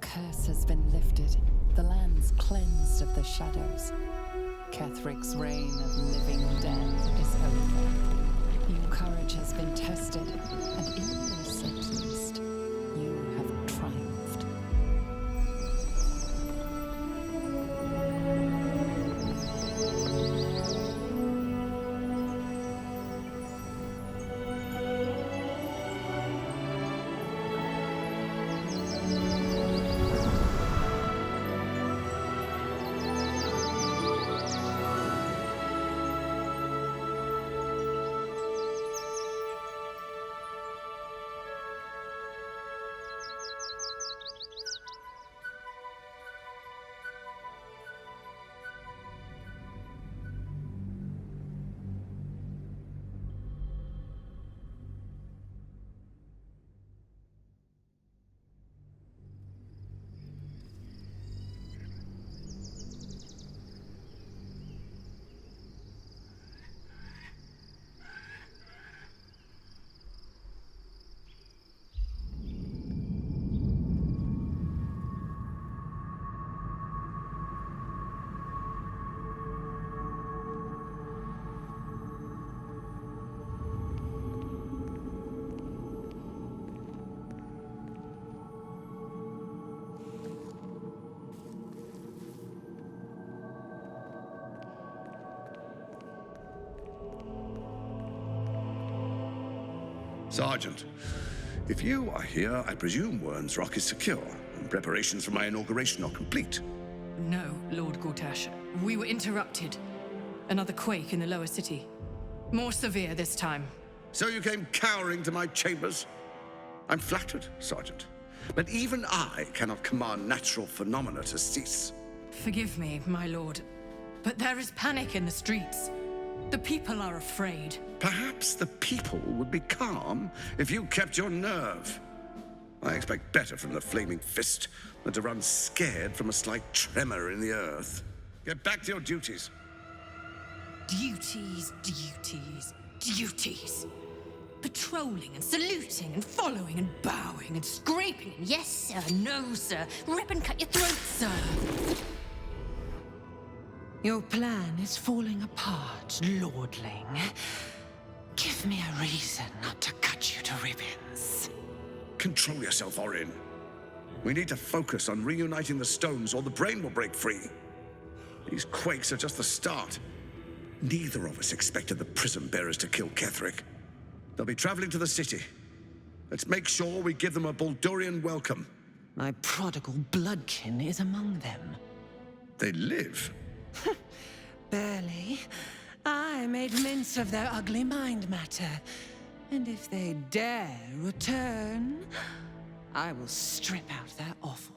curse has been lifted, the land's cleansed of the shadows. Kethric's reign of living death is over. Your courage has been tested, and in this at least, you have triumphed. Sergeant, if you are here, I presume Wern's Rock is secure, and preparations for my inauguration are complete. No, Lord Gortash. We were interrupted. Another quake in the lower city. More severe this time. So you came cowering to my chambers? I'm flattered, Sergeant. But even I cannot command natural phenomena to cease. Forgive me, my lord, but there is panic in the streets. The people are afraid. Perhaps the people would be calm if you kept your nerve. I expect better from the Flaming Fist than to run scared from a slight tremor in the earth. Get back to your duties. Duties, duties, duties. Patrolling and saluting and following and bowing and scraping and yes sir, no sir, rip and cut your throat, sir. Your plan is falling apart, lordling. Give me a reason not to cut you to ribbons. Control yourself, Orin. We need to focus on reuniting the stones or the brain will break free. These quakes are just the start. Neither of us expected the Prism Bearers to kill Ketheric. They'll be traveling to the city. Let's make sure we give them a Baldurian welcome. My prodigal bloodkin is among them. They live? Barely. I made mince of their ugly mind matter. And if they dare return, I will strip out their offal.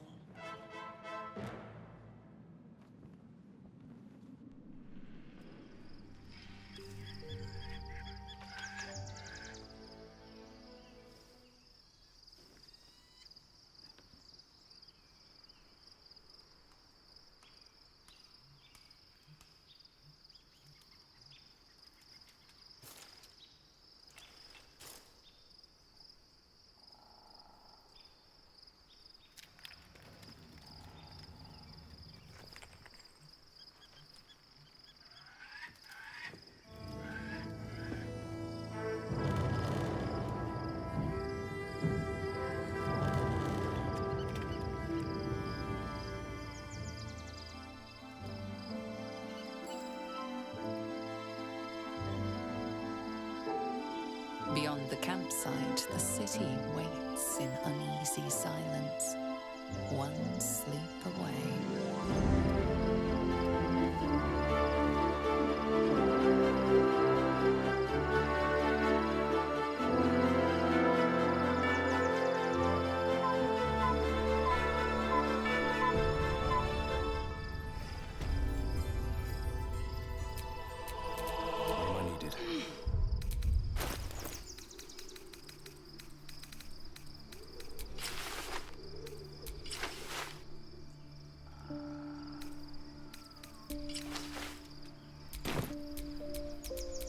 Beyond the campsite, the city waits in uneasy silence, one sleep away.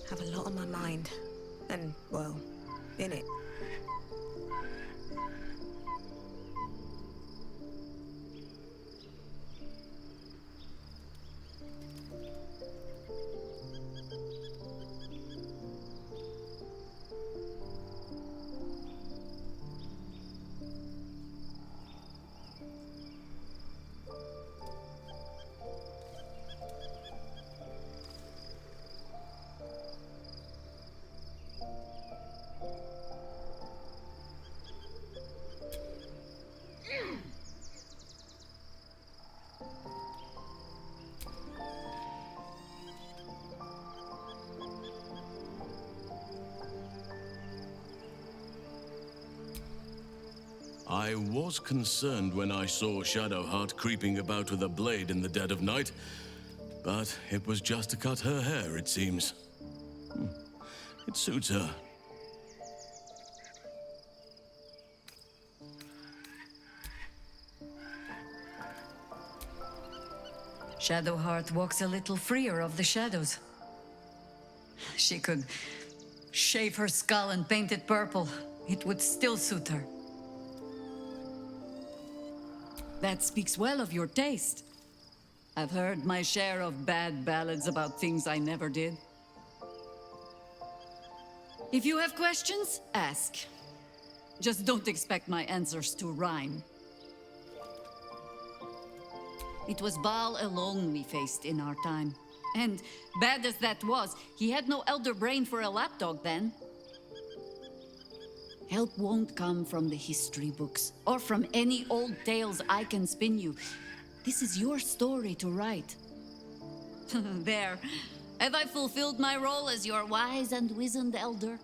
Have a lot on my mind. And, well, in it. I was concerned when I saw Shadowheart creeping about with a blade in the dead of night, but it was just to cut her hair, it seems. It suits her. Shadowheart walks a little freer of the shadows. She could shave her skull and paint it purple. It would still suit her. That speaks well of your taste. I've heard my share of bad ballads about things I never did. If you have questions, ask. Just don't expect my answers to rhyme. It was Baal alone we faced in our time. And bad as that was, he had no elder brain for a lapdog then. Help won't come from the history books, or from any old tales I can spin you. This is your story to write. There. Have I fulfilled my role as your wise and wizened elder?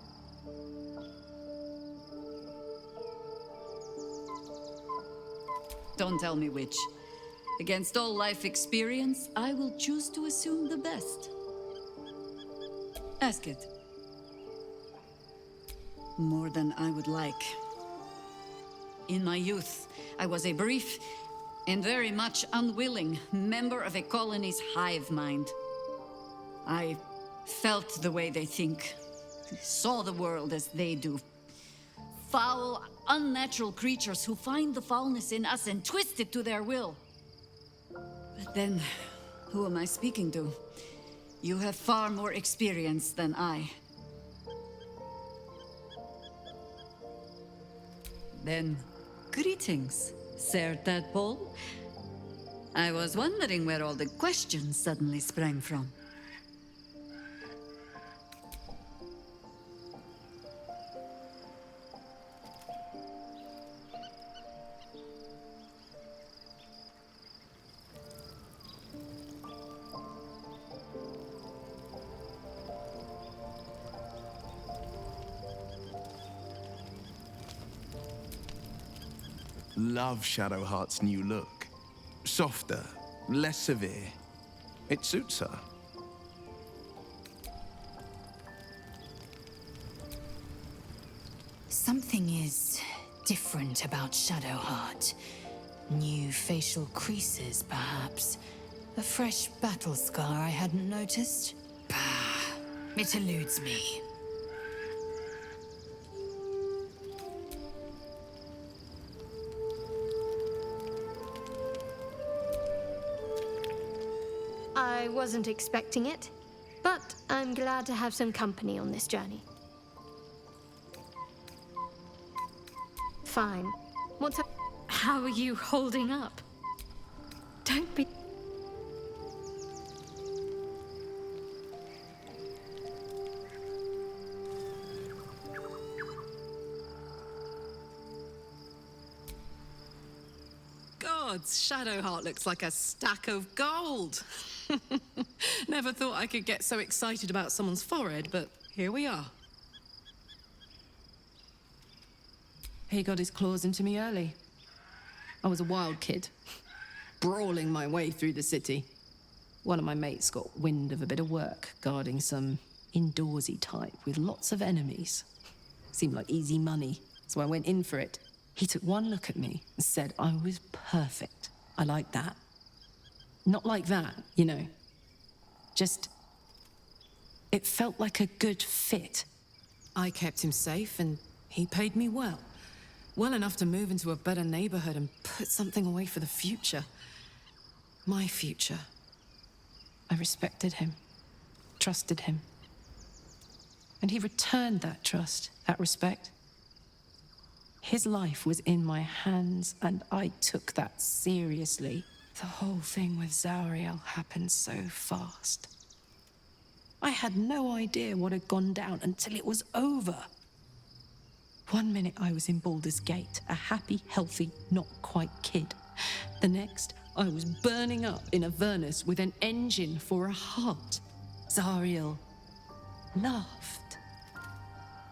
Don't tell me which. Against all life experience, I will choose to assume the best. Ask it. More than I would like. In my youth, I was a brief and very much unwilling member of a colony's hive mind. I felt the way they think, saw the world as they do. Foul, unnatural creatures who find the foulness in us and twist it to their will. But then, who am I speaking to? You have far more experience than I. Then, greetings, Sir Tadpole. I was wondering where all the questions suddenly sprang from. Love Shadowheart's new look. Softer, less severe. It suits her. Something is different about Shadowheart. New facial creases, perhaps. A fresh battle scar I hadn't noticed. Bah, it eludes me. I wasn't expecting it, but I'm glad to have some company on this journey. Fine. What's up? How are you holding up? Don't be... Gods, Shadowheart looks like a stack of gold. Never thought I could get so excited about someone's forehead, but here we are. He got his claws into me early. I was a wild kid, brawling my way through the city. One of my mates got wind of a bit of work guarding some indoorsy type with lots of enemies. Seemed like easy money, so I went in for it. He took one look at me and said I was perfect. I like that. Not like that, you know. Just... it felt like a good fit. I kept him safe and he paid me well. Well enough to move into a better neighborhood and put something away for the future. My future. I respected him, trusted him. And he returned that trust, that respect. His life was in my hands, and I took that seriously. The whole thing with Zauriel happened so fast. I had no idea what had gone down until it was over. One minute I was in Baldur's Gate, a happy, healthy, not quite kid. The next, I was burning up in Avernus with an engine for a heart. Zauriel laughed.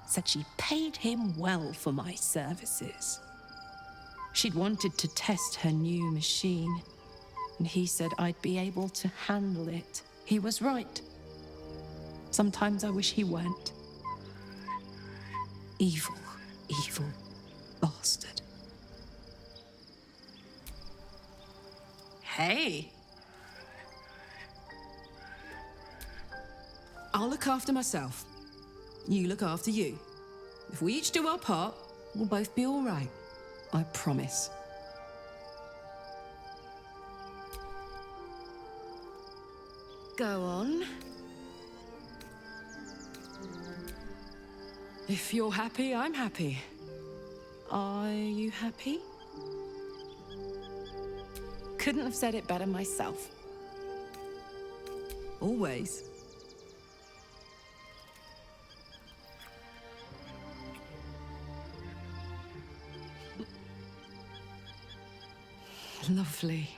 Said she paid him well for my services. She'd wanted to test her new machine, and he said I'd be able to handle it. He was right. Sometimes I wish he weren't. Evil, evil bastard. Hey! I'll look after myself. You look after you. If we each do our part, we'll both be all right. I promise. Go on. If you're happy, I'm happy. Are you happy? Couldn't have said it better myself. Always. Lovely.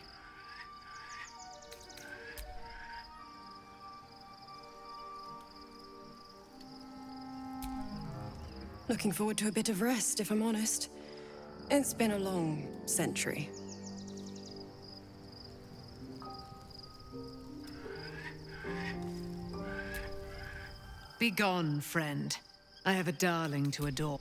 Looking forward to a bit of rest, if I'm honest. It's been a long century. Begone, friend. I have a darling to adore.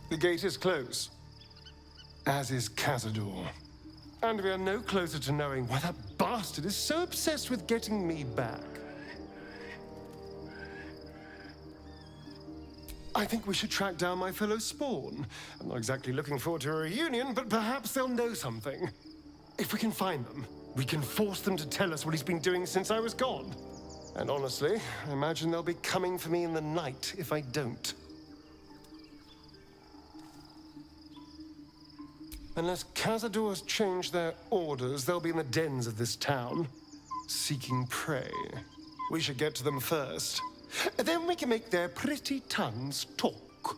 The gate is closed, as is Cazador. And we are no closer to knowing why that bastard is so obsessed with getting me back. I think we should track down my fellow Spawn. I'm not exactly looking forward to a reunion, but perhaps they'll know something. If we can find them, we can force them to tell us what he's been doing since I was gone. And honestly, I imagine they'll be coming for me in the night if I don't. Unless Cazador's changed their orders, they'll be in the dens of this town, seeking prey. We should get to them first. Then we can make their pretty tongues talk.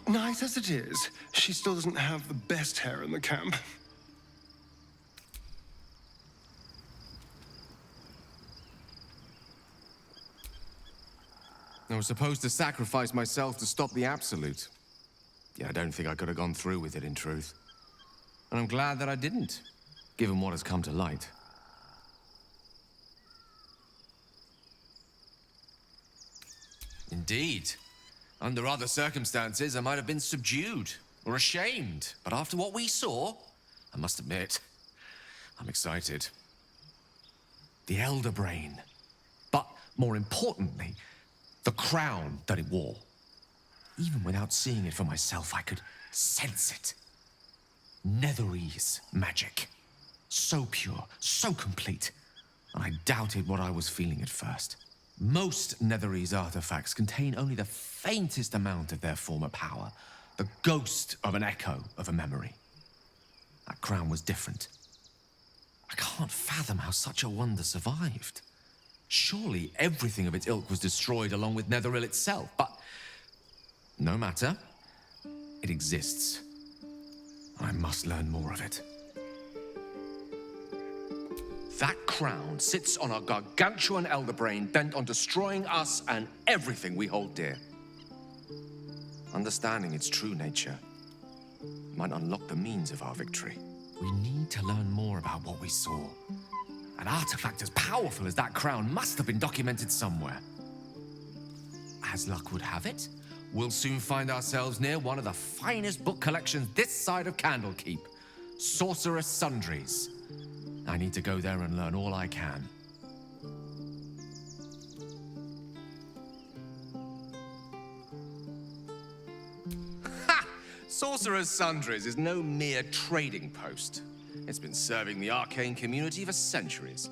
Nice as it is, she still doesn't have the best hair in the camp. I was supposed to sacrifice myself to stop the Absolute. Yeah, I don't think I could have gone through with it, in truth. And I'm glad that I didn't, given what has come to light. Indeed. Under other circumstances, I might have been subdued or ashamed. But after what we saw, I must admit, I'm excited. The Elder Brain. But more importantly, the crown that it wore. Even without seeing it for myself, I could sense it. Netherese magic. So pure, so complete. And I doubted what I was feeling at first. Most Netherese artifacts contain only the faintest amount of their former power. The ghost of an echo of a memory. That crown was different. I can't fathom how such a wonder survived. Surely everything of its ilk was destroyed along with Netheril itself, but no matter. It exists. I must learn more of it. That crown sits on a gargantuan elder brain bent on destroying us and everything we hold dear. Understanding its true nature might unlock the means of our victory. We need to learn more about what we saw. An artifact as powerful as that crown must have been documented somewhere. As luck would have it, we'll soon find ourselves near one of the finest book collections this side of Candlekeep, Sorceress Sundries. I need to go there and learn all I can. Ha! Sorcerer's Sundries is no mere trading post. It's been serving the arcane community for centuries.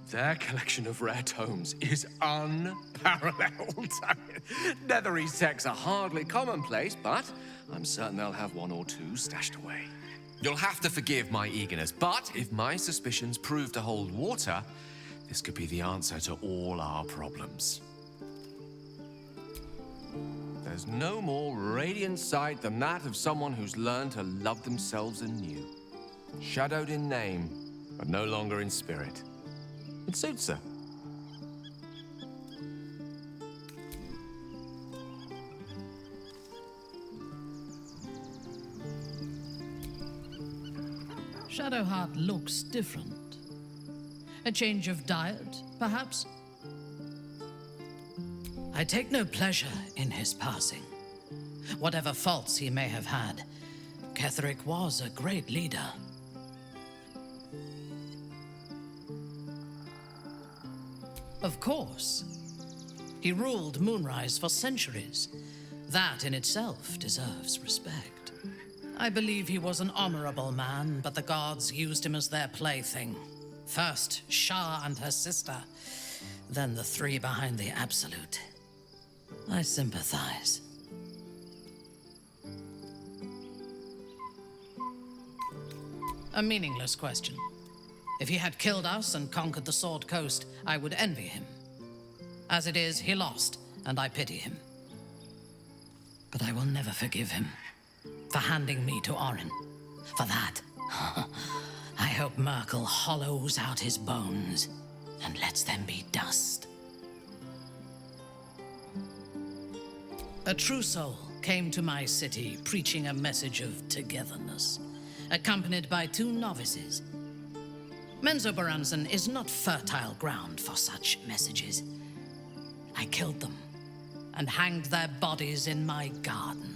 Their collection of rare tomes is unparalleled. Netherese texts are hardly commonplace, but I'm certain they'll have one or two stashed away. You'll have to forgive my eagerness, but if my suspicions prove to hold water, this could be the answer to all our problems. There's offers no more radiant sight than that of someone who's learned to love themselves anew. Shadowed in name, but no longer in spirit. It suits her. Shadowheart looks different. A change of diet, perhaps? I take no pleasure in his passing. Whatever faults he may have had, Ketheric was a great leader. Of course. He ruled Moonrise for centuries. That in itself deserves respect. I believe he was an honorable man, but the gods used him as their plaything. First, Shah and her sister, then the three behind the Absolute. I sympathize. A meaningless question. If he had killed us and conquered the Sword Coast, I would envy him. As it is, he lost, and I pity him. But I will never forgive him for handing me to Orin. For that, I hope Merkel hollows out his bones and lets them be dust. A true soul came to my city preaching a message of togetherness, accompanied by 2 novices. Menzoberranzan is not fertile ground for such messages. I killed them and hanged their bodies in my garden.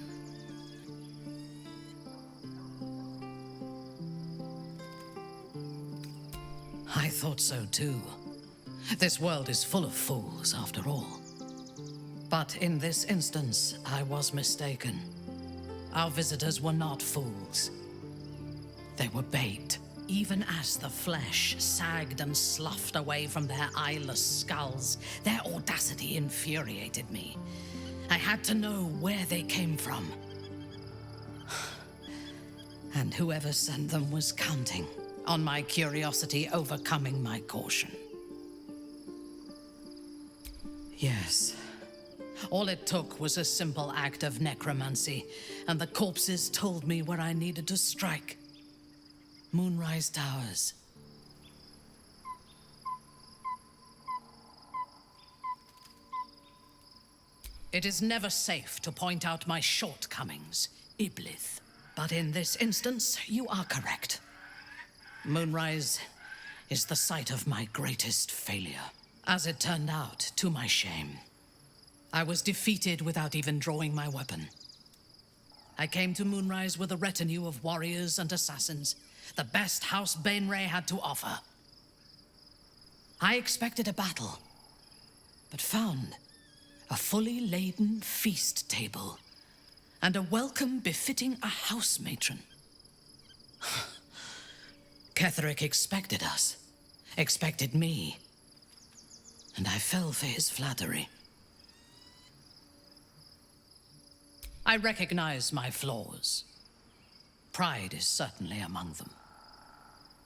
I thought so too. This world is full of fools, after all. But in this instance, I was mistaken. Our visitors were not fools. They were bait. Even as the flesh sagged and sloughed away from their eyeless skulls, their audacity infuriated me. I had to know where they came from. And whoever sent them was counting on my curiosity overcoming my caution. Yes. All it took was a simple act of necromancy, and the corpses told me where I needed to strike. Moonrise Towers. It is never safe to point out my shortcomings, Iblith. But in this instance, you are correct. Moonrise is the site of my greatest failure. As it turned out, to my shame, I was defeated without even drawing my weapon. I came to Moonrise with a retinue of warriors and assassins, the best House Bainray had to offer. I expected a battle, but found a fully laden feast table and a welcome befitting a house matron. Ketheric expected us, expected me, and I fell for his flattery. I recognize my flaws. Pride is certainly among them.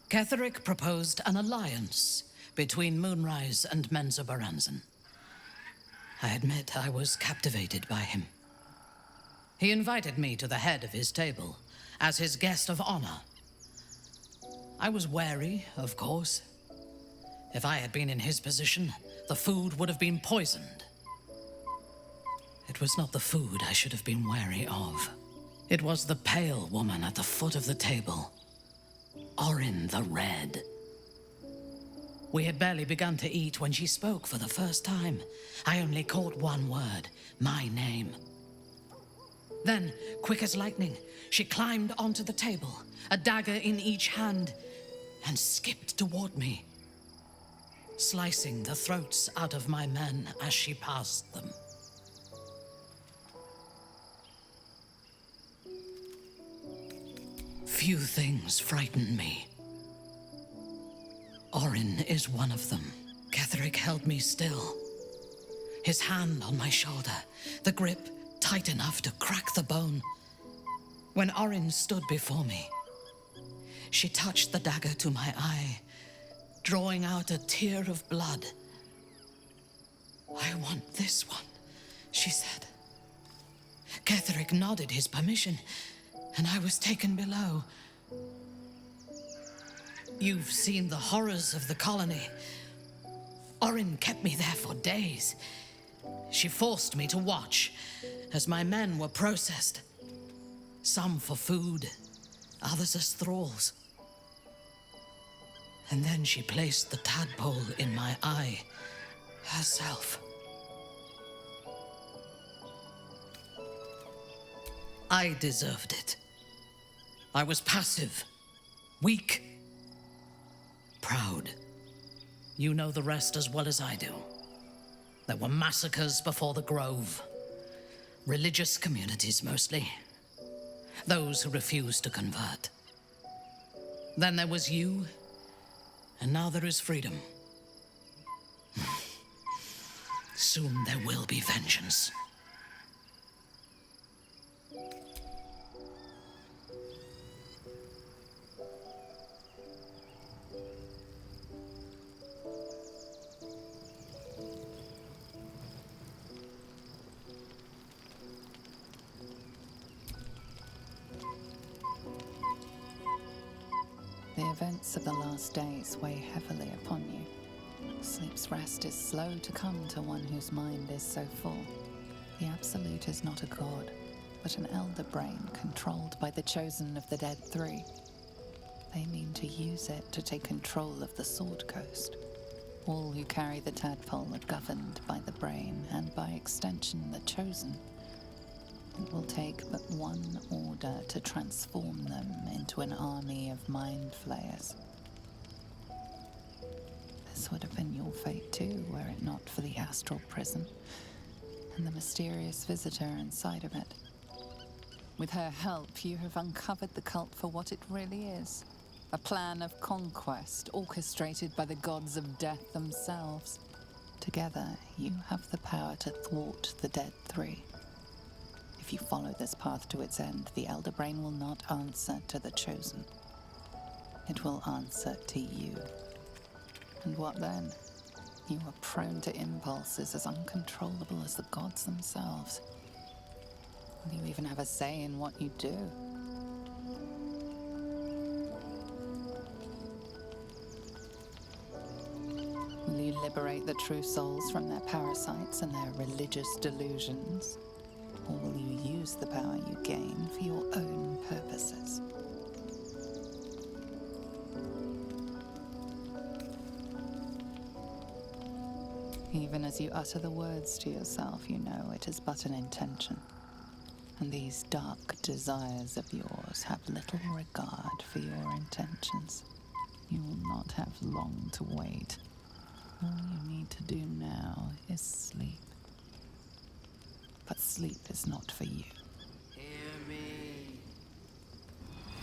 Ketheric proposed an alliance between Moonrise and Menzoberranzan. I admit I was captivated by him. He invited me to the head of his table as his guest of honor. I was wary, of course. If I had been in his position, the food would have been poisoned. It was not the food I should have been wary of. It was the pale woman at the foot of the table. Orin the Red. We had barely begun to eat when she spoke for the first time. I only caught one word, my name. Then, quick as lightning, she climbed onto the table, a dagger in each hand, and skipped toward me, slicing the throats out of my men as she passed them. Few things frighten me. Orin is one of them. Ketheric held me still, his hand on my shoulder, the grip tight enough to crack the bone. When Orin stood before me, she touched the dagger to my eye, drawing out a tear of blood. "I want this one," she said. Ketherick nodded his permission, and I was taken below. You've seen the horrors of the colony. Orin kept me there for days. She forced me to watch as my men were processed. Some for food, others as thralls. And then she placed the tadpole in my eye herself. I deserved it. I was passive, weak, proud. You know the rest as well as I do. There were massacres before the Grove. Religious communities, mostly. Those who refused to convert. Then there was you, and now there is freedom. Soon there will be vengeance. The events of the last days weigh heavily upon you. Sleep's rest is slow to come to one whose mind is so full. The Absolute is not a god, but an elder brain controlled by the chosen of the Dead Three. They mean to use it to take control of the Sword Coast. All who carry the tadpole are governed by the brain, and by extension the chosen. It will take but one order to transform them into an army of mind flayers. This would have been your fate too, were it not for the astral prison and the mysterious visitor inside of it. With her help, you have uncovered the cult for what it really is. A plan of conquest orchestrated by the gods of death themselves. Together, you have the power to thwart the Dead Three. If you follow this path to its end, the Elder Brain will not answer to the Chosen. It will answer to you. And what then? You are prone to impulses as uncontrollable as the gods themselves. Will you even have a say in what you do? Will you liberate the true souls from their parasites and their religious delusions? Or will you use the power you gain for your own purposes? Even as you utter the words to yourself, you know it is but an intention. And these dark desires of yours have little regard for your intentions. You will not have long to wait. All you need to do now is sleep. But sleep is not for you. Hear me.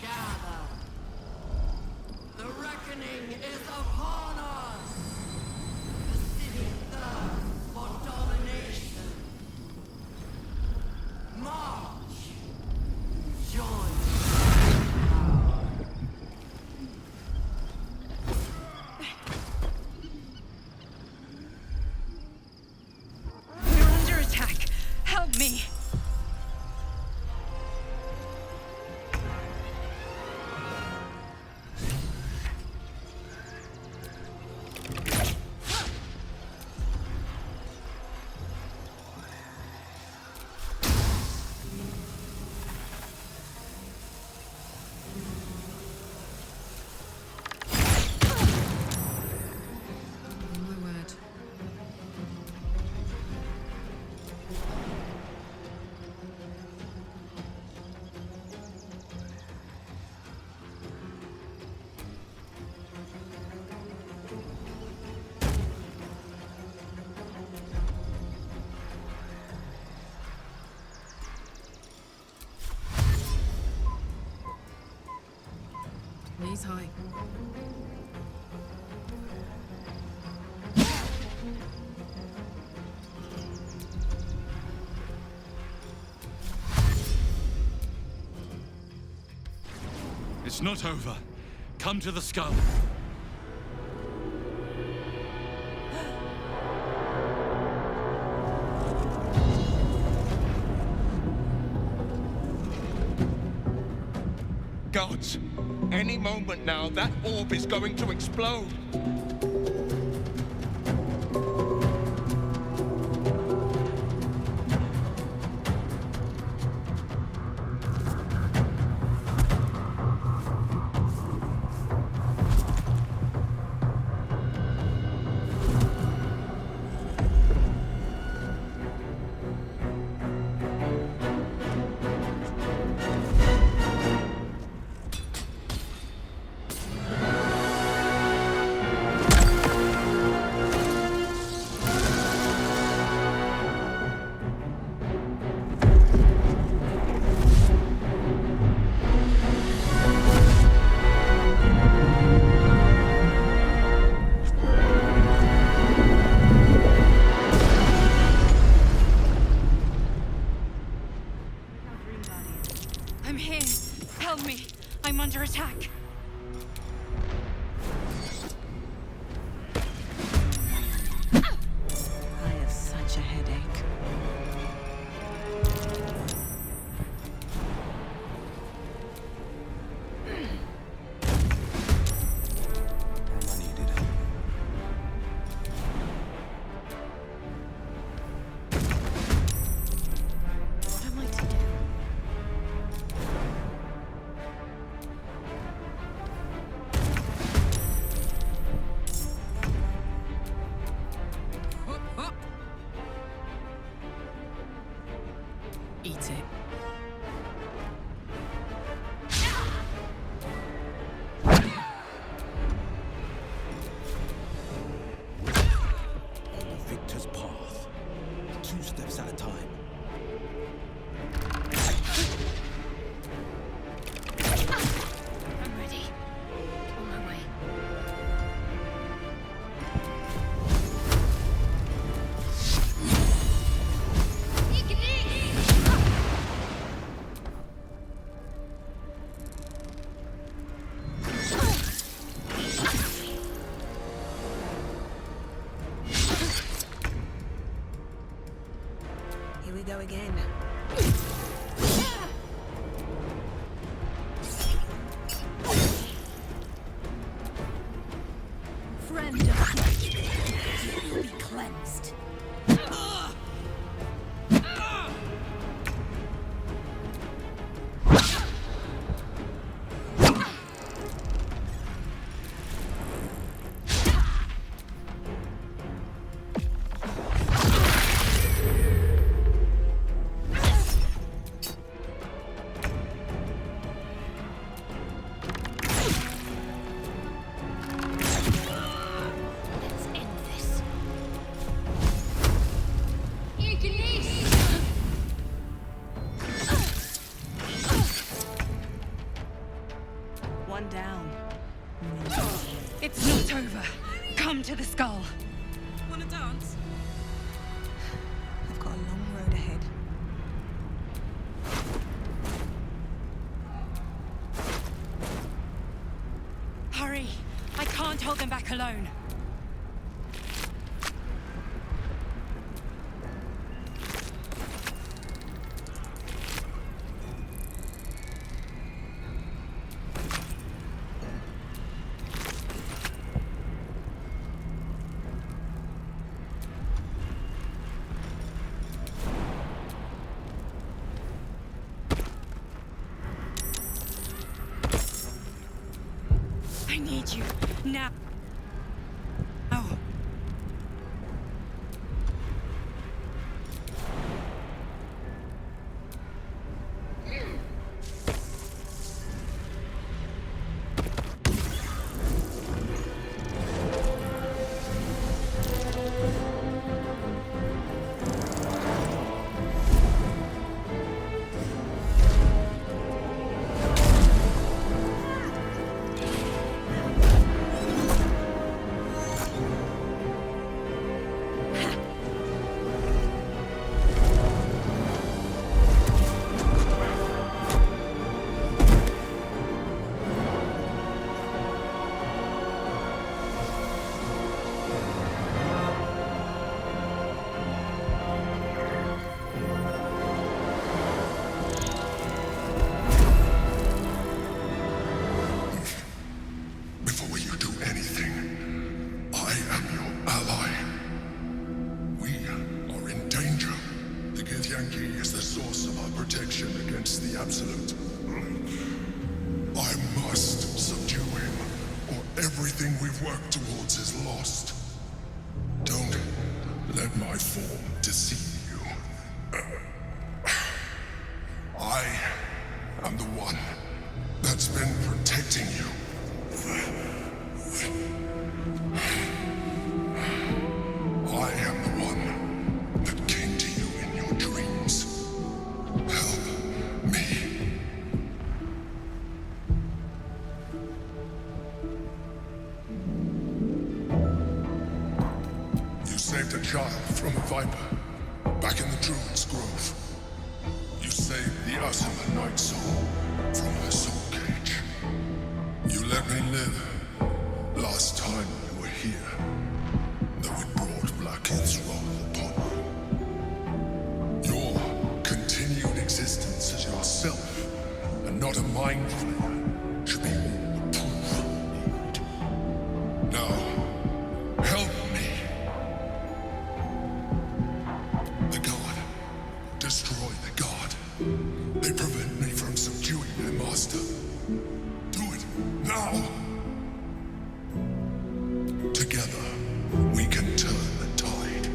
Gather. The reckoning is upon us. The city thirsts for domination. March. Join. We're under attack. Help me. Knees high. It's not over. Come to the skull. gods! Any moment now, that orb is going to explode! I'm here. Help me. I'm under attack. I have such a headache. What am I to do? Eat it. On the victor's path, 2 steps at a time. I'm ready. On my way. Here we go again. Friend of flesh, you will be cleansed. Let's end this. One down. It's not over. Come to the skull. Wanna dance? I've got a long road ahead. Hurry! I can't hold them back alone. I need you now. Oh. is the source of our protection against the Absolute. I must subdue him, or everything we've worked towards is lost. Don't let my form deceive you. I am the one that's been protecting you. I am the one that came to you in your dreams. Help me. You saved a child from a viper back in the Druid's Grove. You saved the Ursula Night Soul from her soul cage. You let me live last time you were here, though it brought Blackheath's wrath upon you. Your continued existence as yourself, and not a mind flayer, should be all the proof you need. Now, help me. The God. Destroy the God. They prevent me from subduing their master. Do it now. Together, we can turn the tide.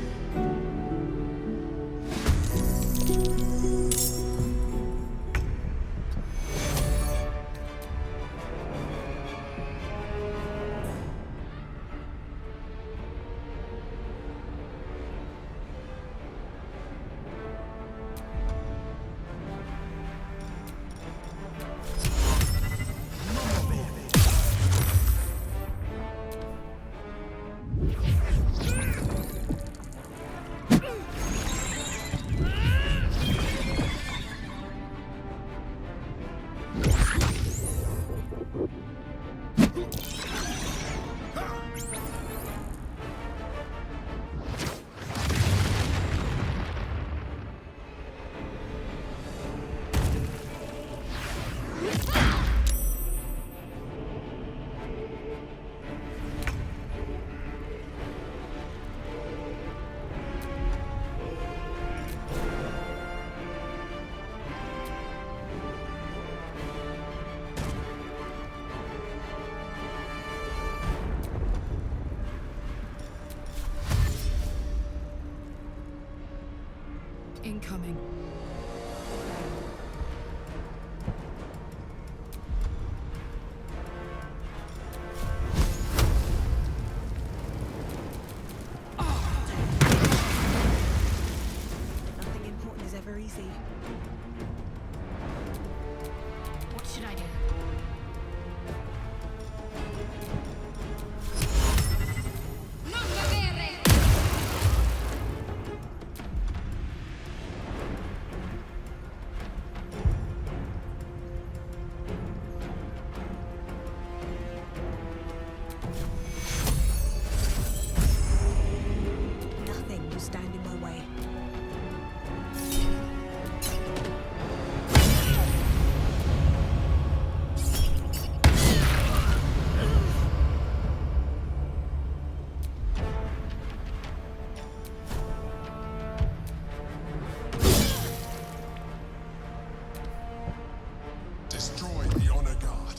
Incoming. Nothing important is ever easy. What should I do? Nothing will stand in my way. Destroy the Honor Guard.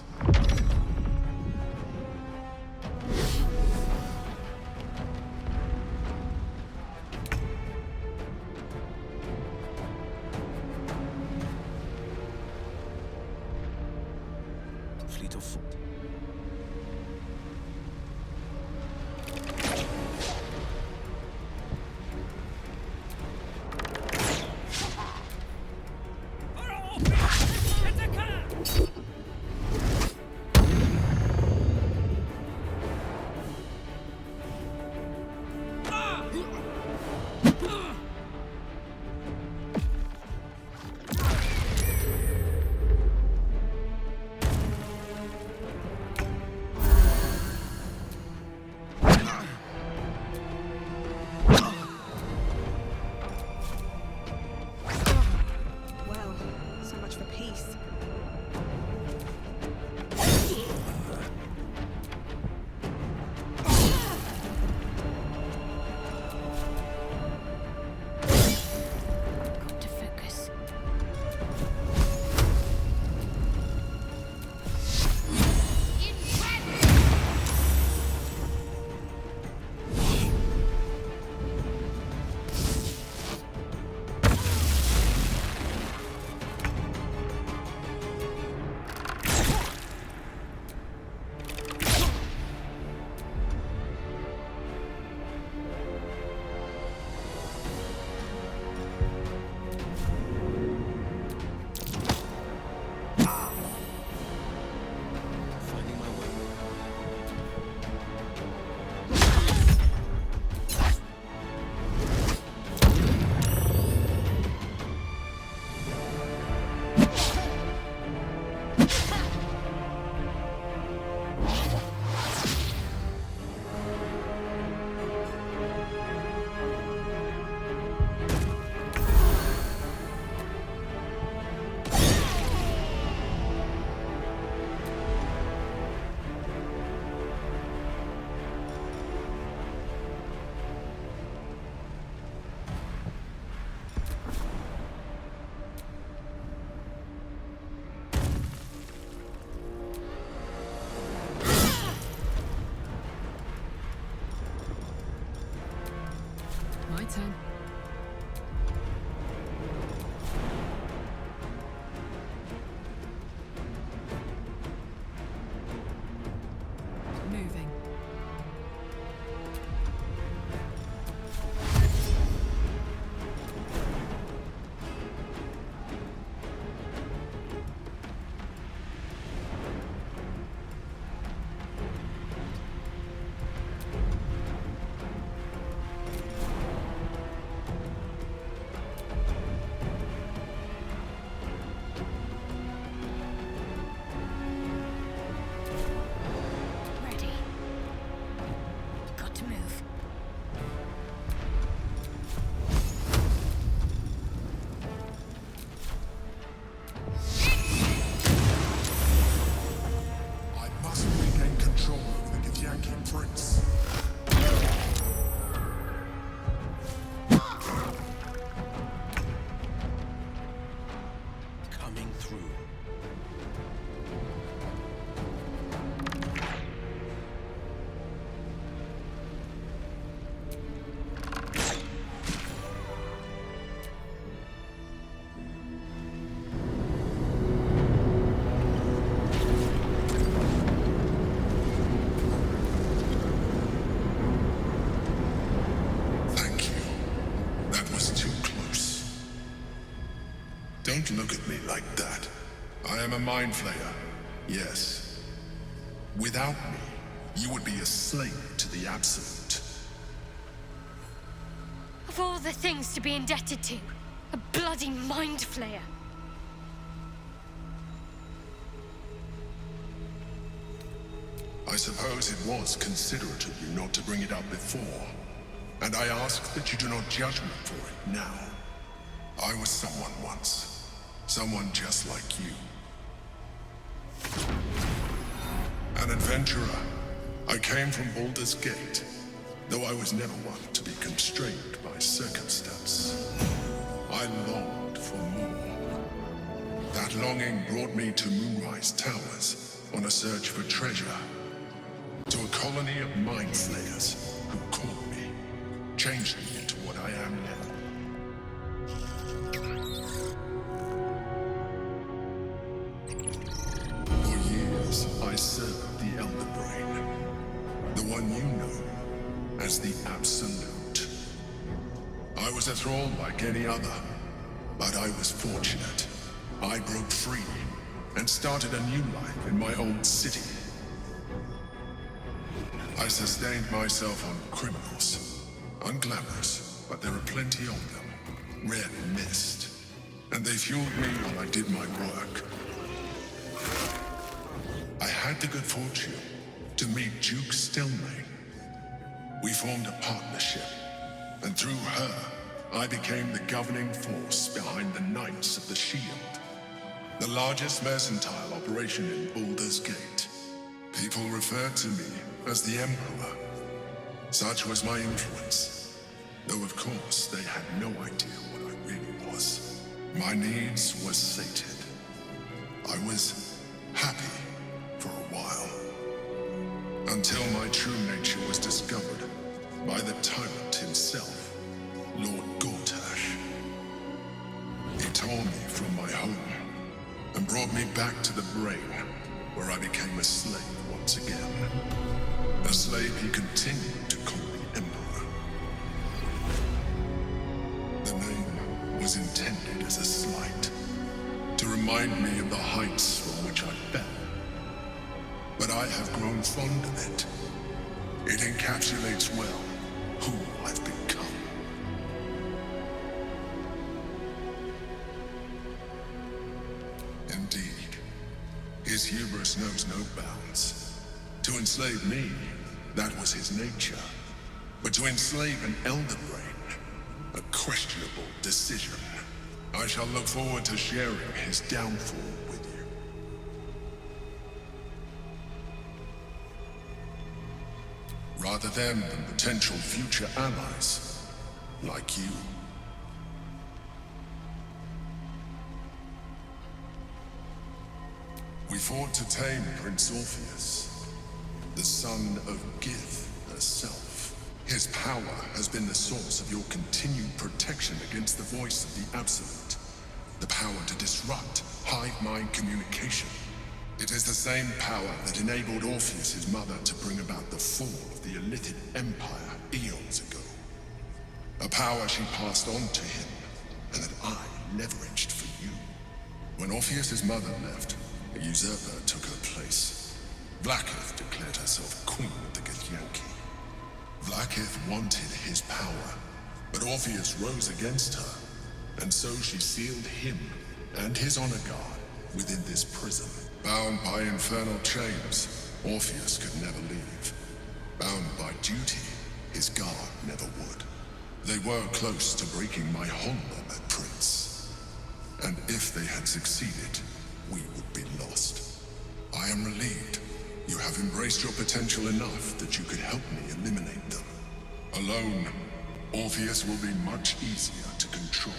Fleet of foot. coming through. Thank you. That was too close. Don't look at me like that. I am a mind flayer, yes. Without me, you would be a slave to the Absolute. Of all the things to be indebted to, a bloody mind flayer. I suppose it was considerate of you not to bring it up before. And I ask that you do not judge me for it now. I was someone once. Someone just like you. An adventurer. I came from Baldur's Gate, though I was never one to be constrained by circumstance. I longed for more. That longing brought me to Moonrise Towers on a search for treasure. To a colony of mind flayers who caught me, changed me into what I am now. For years, I served the Elder Brain, the one you know as the Absolute. I was a thrall like any other, but I was fortunate. I broke free and started a new life in my old city. I sustained myself on criminals. Unglamorous, but there are plenty of them. Red mist. And they fueled me while I did my work. I had the good fortune to meet Duke Stelmane. We formed a partnership, and through her, I became the governing force behind the Knights of the Shield, the largest mercantile operation in Baldur's Gate. People referred to me as the Emperor. Such was my influence, though of course they had no idea what I really was. My needs were sated. I was happy for a while, until my true nature was discovered by the tyrant himself, Lord Gortash. He tore me from my home and brought me back to the Brain, where I became a slave once again. A slave he continued to call the Emperor. The name was intended as a slight, to remind me of the heights from which I fell. But I have grown fond of it. It encapsulates well who I've become. Indeed, his hubris knows no bounds. To enslave me, that was his nature. But to enslave an Elder Brain, a questionable decision. I shall look forward to sharing his downfall with you. Rather than potential future allies, like you. We fought to tame Prince Orpheus, the son of Gith herself. His power has been the source of your continued protection against the voice of the Absolute. The power to disrupt hive mind communication. It is the same power that enabled Orpheus' mother to bring about the fall of the Illithid Empire eons ago. A power she passed on to him, and that I leveraged for you. When Orpheus' mother left, a usurper took her place. Vlaakith declared herself queen of the Githyanki. Vlaakith wanted his power, but Orpheus rose against her, and so she sealed him and his honor guard within this prison. Bound by infernal chains, Orpheus could never leave. Bound by duty, his guard never would. They were close to breaking my hold on that prince. And if they had succeeded, we would be lost. I am relieved. You have embraced your potential enough that you could help me eliminate them. Alone, Orpheus will be much easier to control.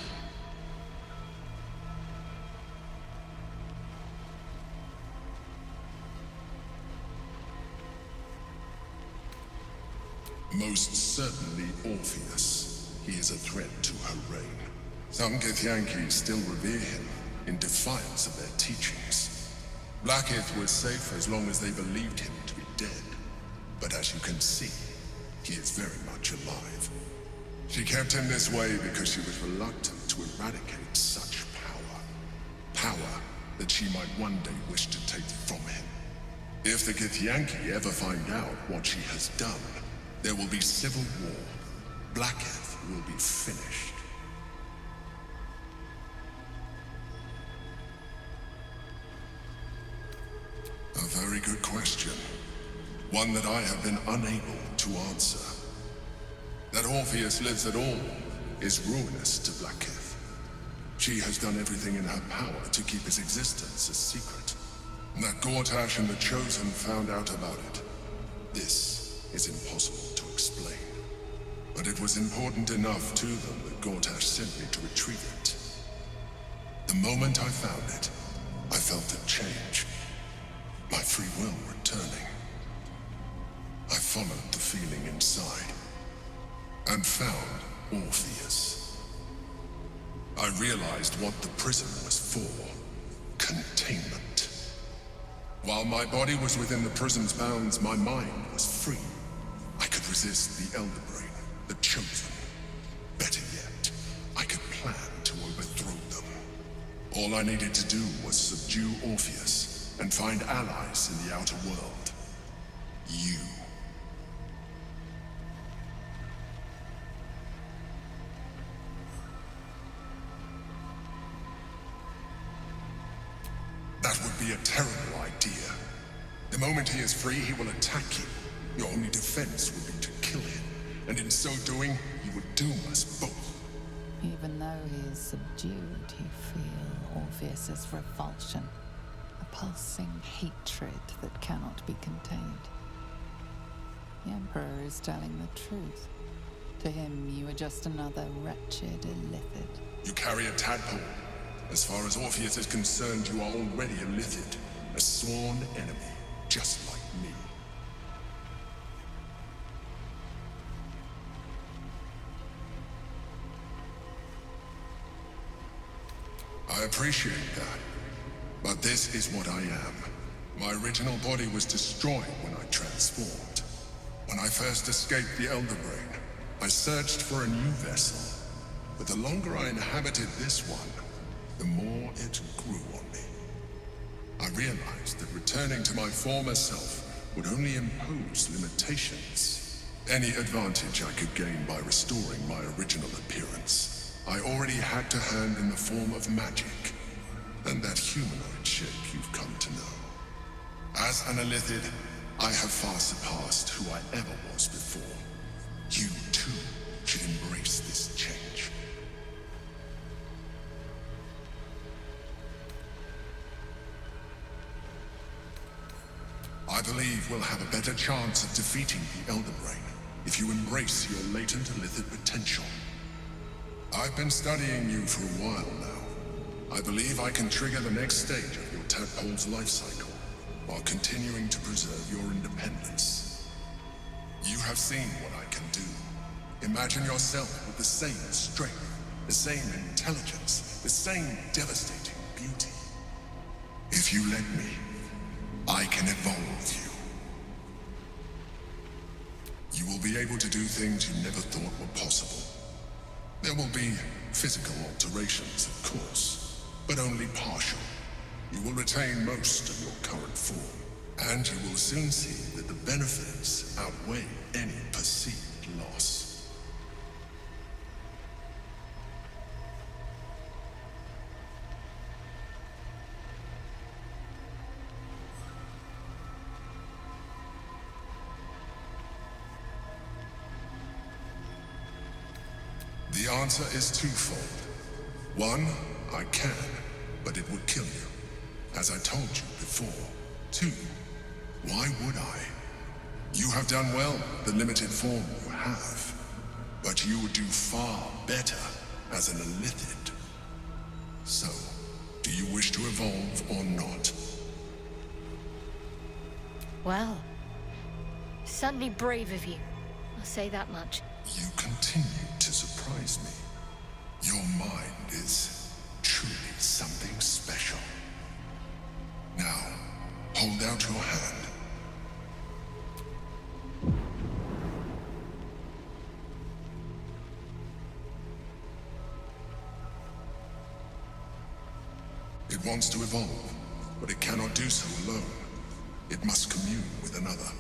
Most certainly Orpheus. He is a threat to her reign. Some Githyanki still revere him, in defiance of their teachings. Blackith was safe as long as they believed him to be dead. But as you can see, he is very much alive. She kept him this way because she was reluctant to eradicate such power. Power that she might one day wish to take from him. If the Githyanki ever find out what she has done, there will be civil war. Blackith will be finished. A very good question. One that I have been unable to answer. That Orpheus lives at all is ruinous to Blackith. She has done everything in her power to keep his existence a secret. That Gortash and the Chosen found out about it. This is impossible to explain. But it was important enough to them that Gortash sent me to retrieve it. The moment I found it, I felt a change. My free will returning. I followed the feeling inside, and found Orpheus. I realized what the prison was for. Containment. While my body was within the prison's bounds, my mind was free. I could resist the Elder Brain, the Chosen. Better yet, I could plan to overthrow them. All I needed to do was subdue Orpheus, and find allies in the outer world. You. That would be a terrible idea. The moment he is free, he will attack you. Your only defense would be to kill him, and in so doing, he would doom us both. Even though he is subdued, you feel Orpheus's revulsion. A pulsing hatred that cannot be contained. The Emperor is telling the truth. To him, you are just another wretched illithid. You carry a tadpole. As far as Orpheus is concerned, you are already a illithid. A sworn enemy, just like me. I appreciate that. But this is what I am. My original body was destroyed when I transformed. When I first escaped the Elder Brain, I searched for a new vessel. But the longer I inhabited this one, the more it grew on me. I realized that returning to my former self would only impose limitations. Any advantage I could gain by restoring my original appearance, I already had to hand in the form of magic. And that humanoid shape you've come to know. As an illithid, I have far surpassed who I ever was before. You, too, should embrace this change. I believe we'll have a better chance of defeating the Elder Brain if you embrace your latent illithid potential. I've been studying you for a while now. I believe I can trigger the next stage of your tadpole's life cycle, while continuing to preserve your independence. You have seen what I can do. Imagine yourself with the same strength, the same intelligence, the same devastating beauty. If you let me, I can evolve you. You will be able to do things you never thought were possible. There will be physical alterations, of course. But only partial. You will retain most of your current form, and you will soon see that the benefits outweigh any perceived loss. The answer is twofold. One, I can, but it would kill you, as I told you before. Two, why would I? You have done well, the limited form you have. But you would do far better as an illithid. So, do you wish to evolve or not? Well, certainly brave of you. I'll say that much. You continue to surprise me. Your mind is truly something special. Now, hold out your hand. It wants to evolve, but it cannot do so alone. It must commune with another.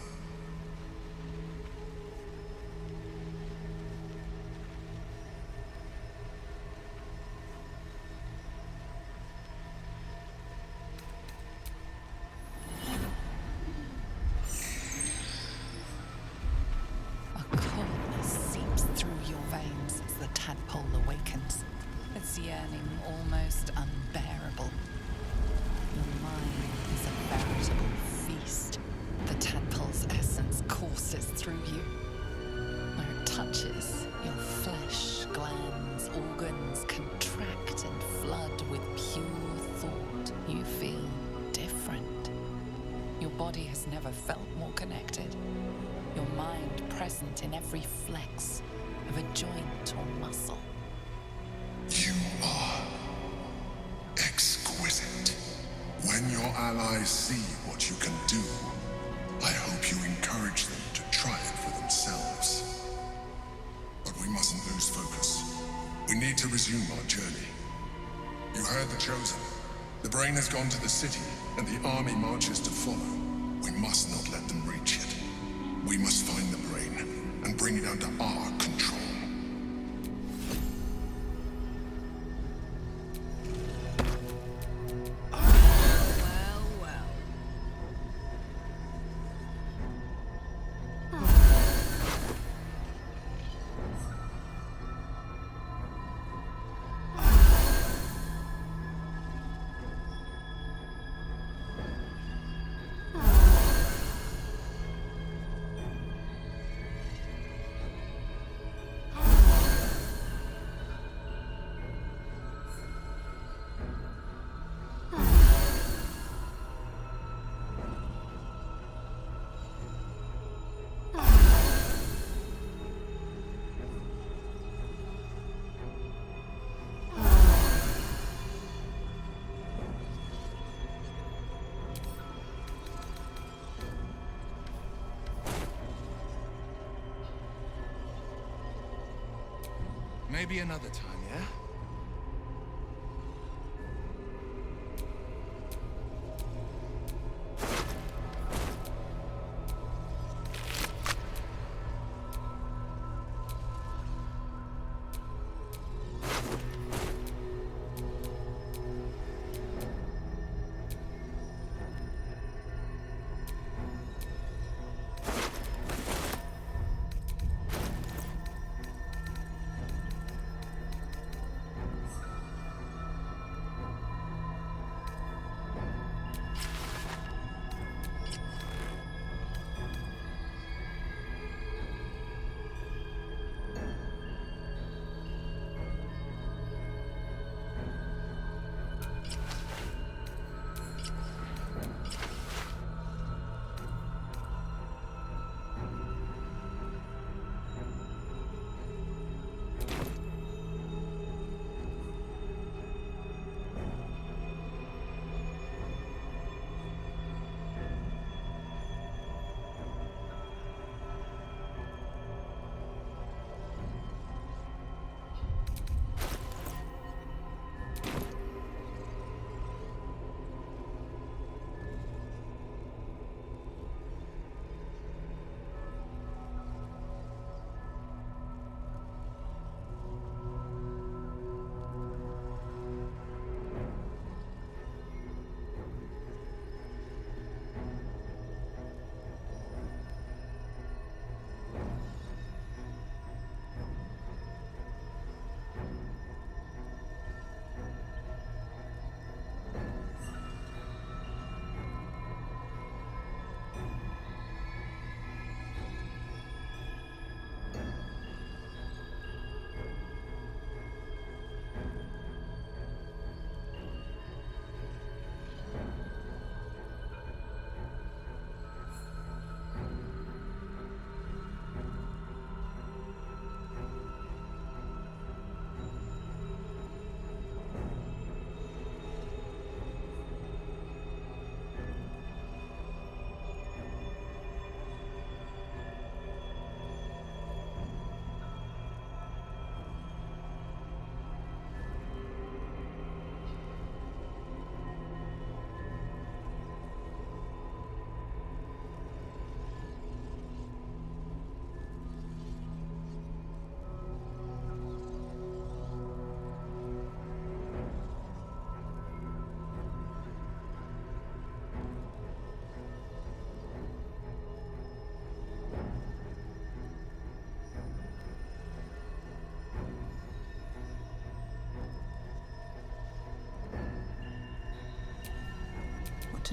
A coldness seeps through your veins as the tadpole awakens, its yearning almost unbearable. Your mind is a veritable feast. The tadpole's essence courses through you. Where it touches, your flesh, glands, organs contract and flood with pure thought. You feel different. Your body has never felt more connected. Your mind present in every flex of a joint or muscle. You are exquisite. When your allies see what you can do, I hope you encourage them to try it for themselves. But we mustn't lose focus. We need to resume our journey. You heard the Chosen. The brain has gone to the city, and the army marches to follow. We must not let them reach it. We must find the brain and bring it under our control. Maybe another time, yeah?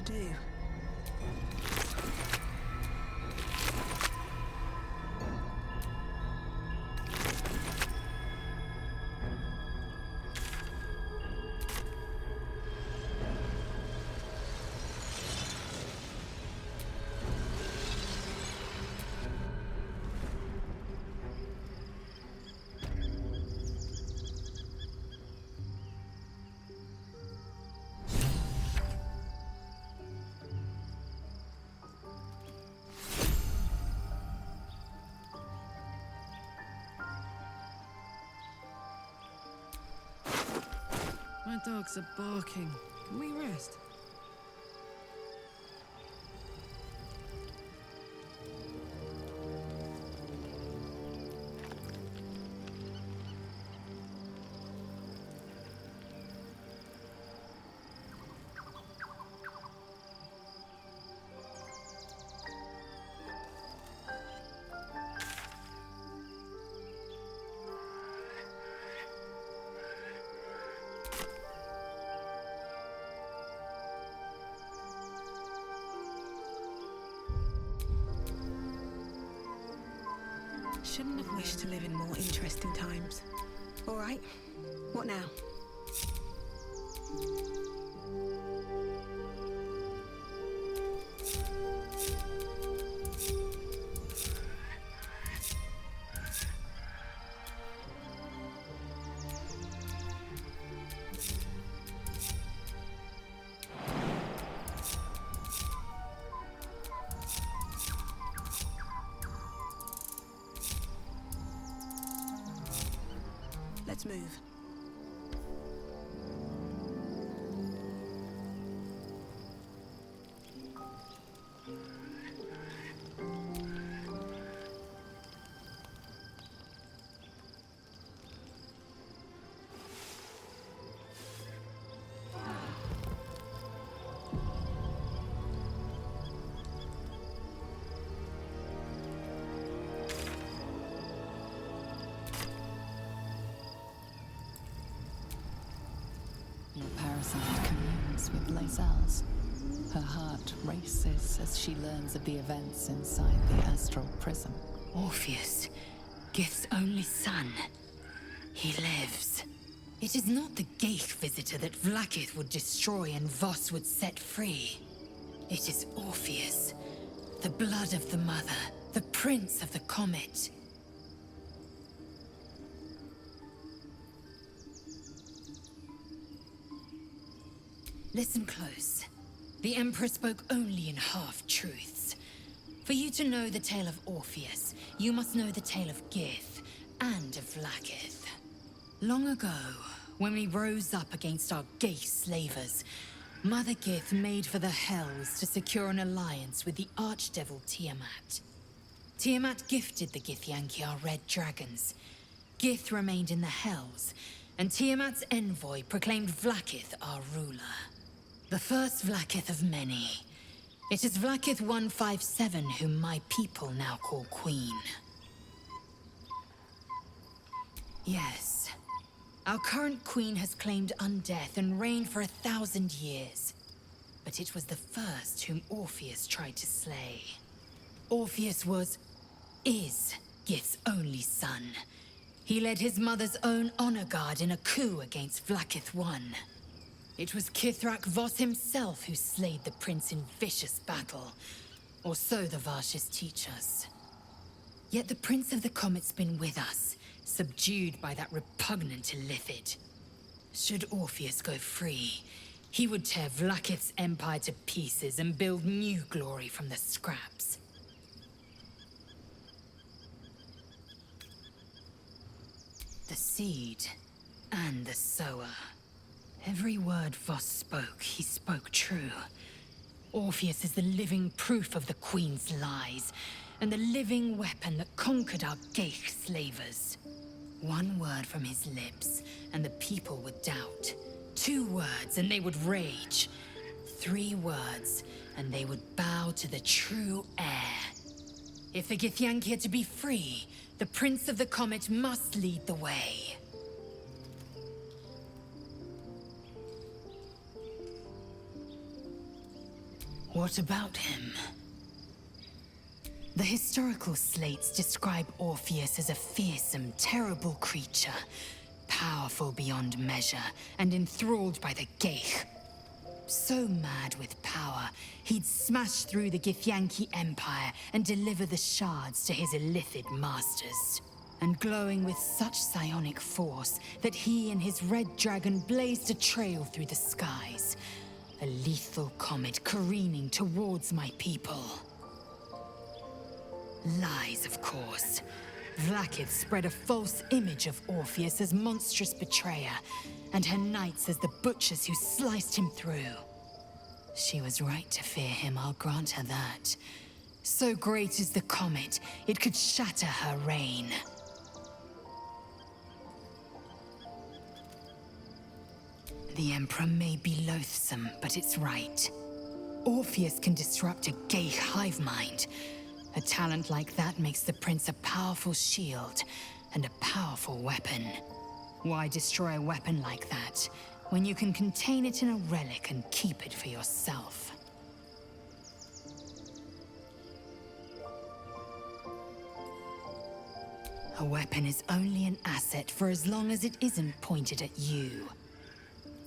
to do. My dogs are barking. Can we rest? Shouldn't have wished to live in more interesting times. All right, what now? Let's move. Your parasite communes with Lae'zel's. Her heart races as she learns of the events inside the astral prism. Orpheus, Gith's only son. He lives. It is not the Geich visitor that Vlaakith would destroy and Voss would set free. It is Orpheus, the blood of the mother, the prince of the comet. Listen close. The Emperor spoke only in half-truths. For you to know the tale of Orpheus, you must know the tale of Gith and of Vlaakith. Long ago, when we rose up against our Geich slavers, Mother Gith made for the Hells to secure an alliance with the Archdevil Tiamat. Tiamat gifted the Githyanki our red dragons. Gith remained in the Hells, and Tiamat's envoy proclaimed Vlaakith our ruler. The first Vlaakith of many. It is Vlaakith 157 whom my people now call Queen. Yes. Our current queen has claimed undeath and reigned for 1,000 years. But it was the first whom Orpheus tried to slay. Orpheus is Gith's only son. He led his mother's own honor guard in a coup against Vlaakith I. It was Kithrak Voss himself who slayed the prince in vicious battle, or so the Varshas teach us. Yet the Prince of the Comet's been with us, subdued by that repugnant Illithid. Should Orpheus go free, he would tear Vlaakith's empire to pieces and build new glory from the scraps. The seed and the sower. Every word Voss spoke, he spoke true. Orpheus is the living proof of the Queen's lies, and the living weapon that conquered our Geich slavers. One word from his lips, and the people would doubt. 2 words, and they would rage. 3 words, and they would bow to the true heir. If the Githyanki are to be free, the Prince of the Comet must lead the way. What about him? The historical slates describe Orpheus as a fearsome, terrible creature, powerful beyond measure, and enthralled by the Geich. So mad with power, he'd smash through the Githyanki Empire and deliver the shards to his illithid masters. And glowing with such psionic force that he and his red dragon blazed a trail through the skies. A lethal comet careening towards my people. Lies, of course. Vlaakith spread a false image of Orpheus as monstrous betrayer, and her knights as the butchers who sliced him through. She was right to fear him, I'll grant her that. So great is the comet, it could shatter her reign. The Emperor may be loathsome, but it's right. Orpheus can disrupt a Geich hive mind. A talent like that makes the Prince a powerful shield and a powerful weapon. Why destroy a weapon like that, when you can contain it in a relic and keep it for yourself? A weapon is only an asset for as long as it isn't pointed at you.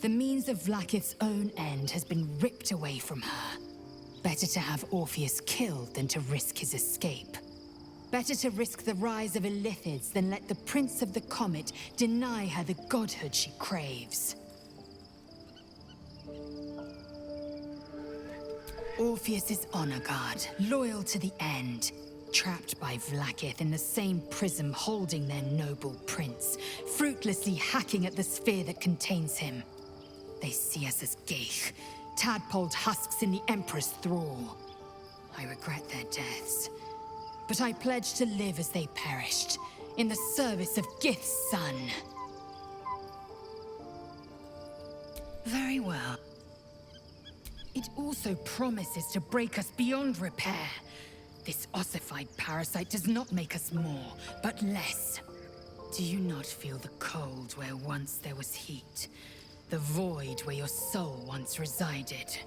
The means of Vlaakith's own end has been ripped away from her. Better to have Orpheus killed than to risk his escape. Better to risk the rise of illithids than let the Prince of the Comet deny her the godhood she craves. Orpheus is honor guard, loyal to the end. Trapped by Vlaakith in the same prism holding their noble prince, fruitlessly hacking at the sphere that contains him. They see us as Geich, tadpoled husks in the Emperor's thrall. I regret their deaths, but I pledge to live as they perished, in the service of Gith's son. Very well. It also promises to break us beyond repair. This ossified parasite does not make us more, but less. Do you not feel the cold where once there was heat? The void where your soul once resided?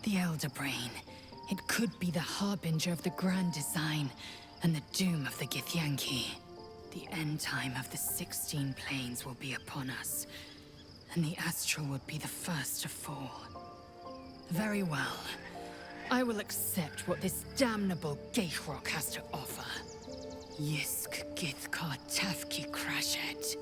The Elder Brain. It could be the harbinger of the grand design and the doom of the Githyanki. The end time of the 16 planes will be upon us, and the Astral would be the first to fall. Very well. I will accept what this damnable Geichrok has to offer. Yisk Githkar Tafki Krashet.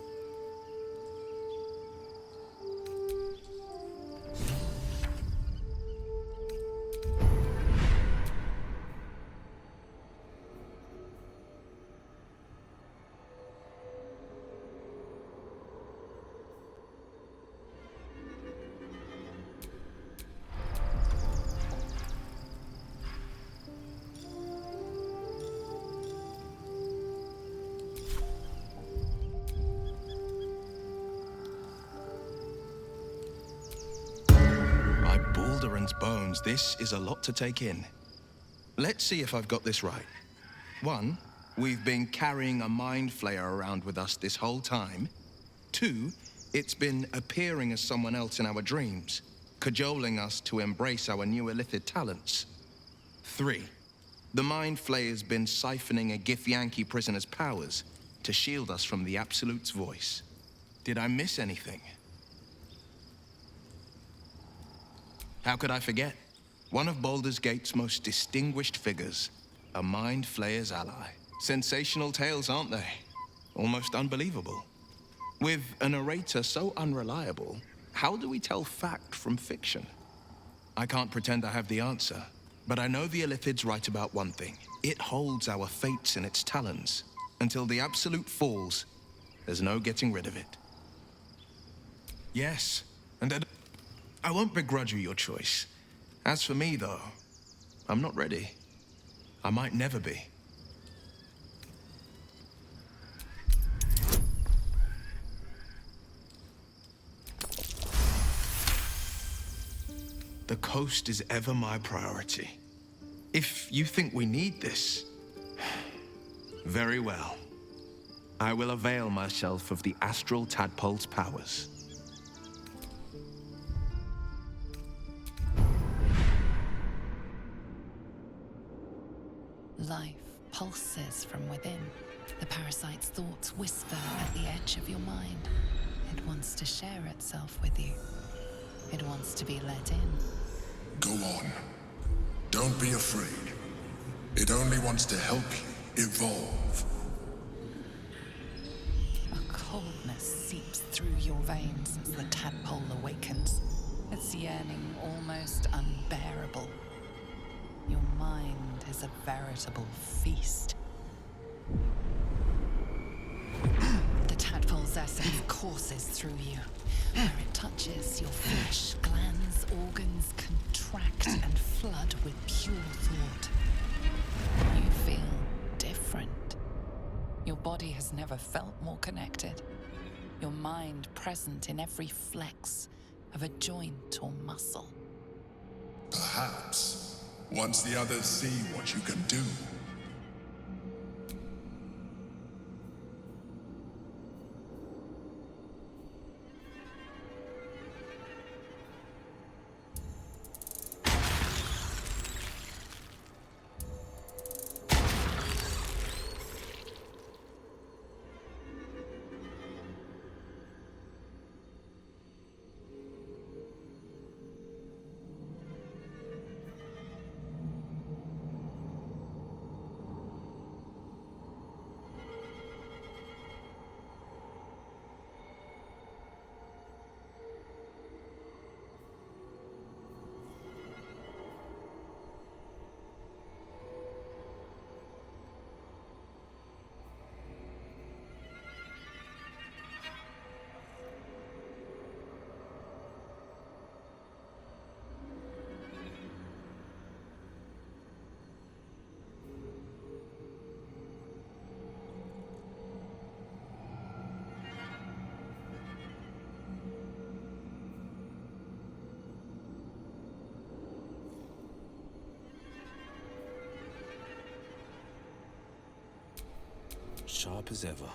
Bones, this is a lot to take in. Let's see if I've got this right. 1, we've been carrying a mind flayer around with us this whole time. 2, it's been appearing as someone else in our dreams, cajoling us to embrace our new illithid talents. 3, the mind flayer's been siphoning a Githyanki prisoner's powers to shield us from the Absolute's voice. Did I miss anything? How could I forget? One of Baldur's Gate's most distinguished figures, a mind flayer's ally. Sensational tales, aren't they? Almost unbelievable. With a narrator so unreliable, how do we tell fact from fiction? I can't pretend I have the answer, but I know the Illithid's right about one thing. It holds our fates in its talons. Until the Absolute falls, there's no getting rid of it. Yes, and I won't begrudge you your choice. As for me, though, I'm not ready. I might never be. The coast is ever my priority. If you think we need this, very well. I will avail myself of the astral tadpole's powers. Life pulses from within. The parasite's thoughts whisper at the edge of your mind. It wants to share itself with you. It wants to be let in. Go on. Don't be afraid. It only wants to help you evolve. A coldness seeps through your veins as the tadpole awakens, its yearning almost unbearable. Your mind is a veritable feast. The tadpole's essence courses through you. Where it touches, your flesh, glands, organs contract and flood with pure thought. You feel different. Your body has never felt more connected. Your mind present in every flex of a joint or muscle. Perhaps, once the others see what you can do. Sharp as ever.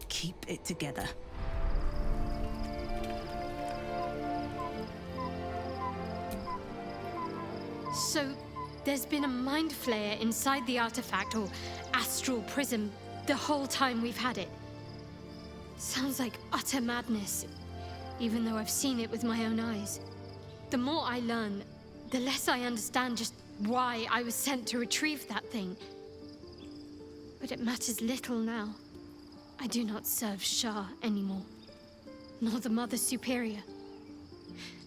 Keep it together. So, there's been a mind flayer inside the artifact, or astral prism, the whole time we've had it. Sounds like utter madness, even though I've seen it with my own eyes. The more I learn, the less I understand just why I was sent to retrieve that thing. But it matters little now. I do not serve Shah anymore, nor the Mother Superior.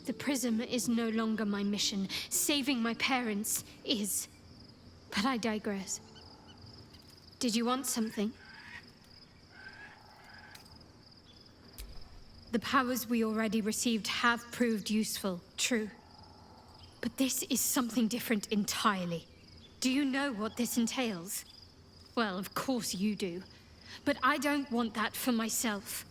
The prism is no longer my mission. Saving my parents is. But I digress. Did you want something? The powers we already received have proved useful, true. But this is something different entirely. Do you know what this entails? Well, of course you do. But I don't want that for myself.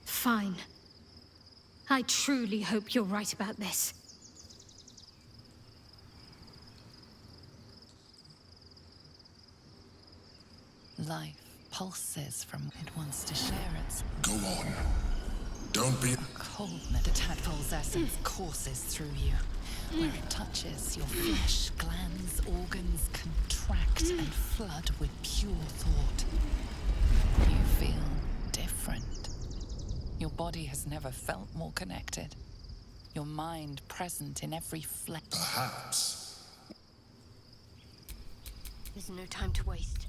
Fine. I truly hope you're right about this. Life pulses from it wants to share its. Go on. Don't be. Coldness. The tadpole's essence courses through you. Where it touches, your flesh, glands, organs contract act and flood with pure thought. You feel different. Your body has never felt more connected. Your mind present in every flex. Perhaps. There's no time to waste.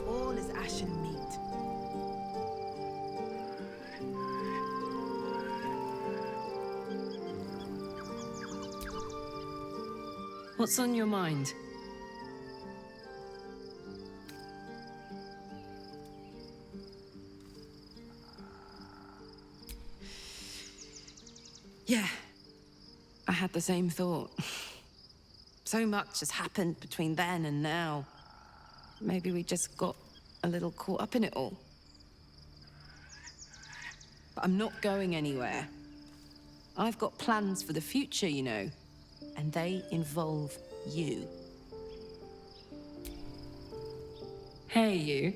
All is ashen meat. What's on your mind? Yeah, I had the same thought. So much has happened between then and now. Maybe we just got a little caught up in it all. But I'm not going anywhere. I've got plans for the future, you know, and they involve you. Hey, you.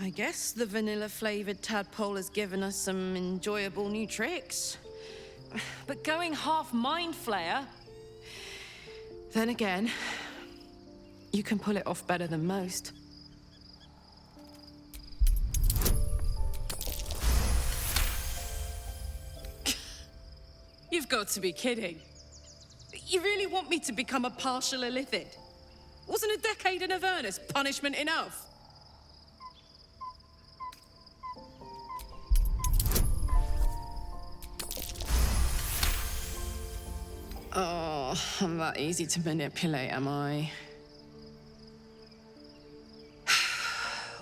I guess the vanilla-flavored tadpole has given us some enjoyable new tricks. But going half Mind Flayer... Then again, you can pull it off better than most. You've got to be kidding. You really want me to become a partial illithid? Wasn't a decade in Avernus punishment enough? Oh, I'm that easy to manipulate, am I?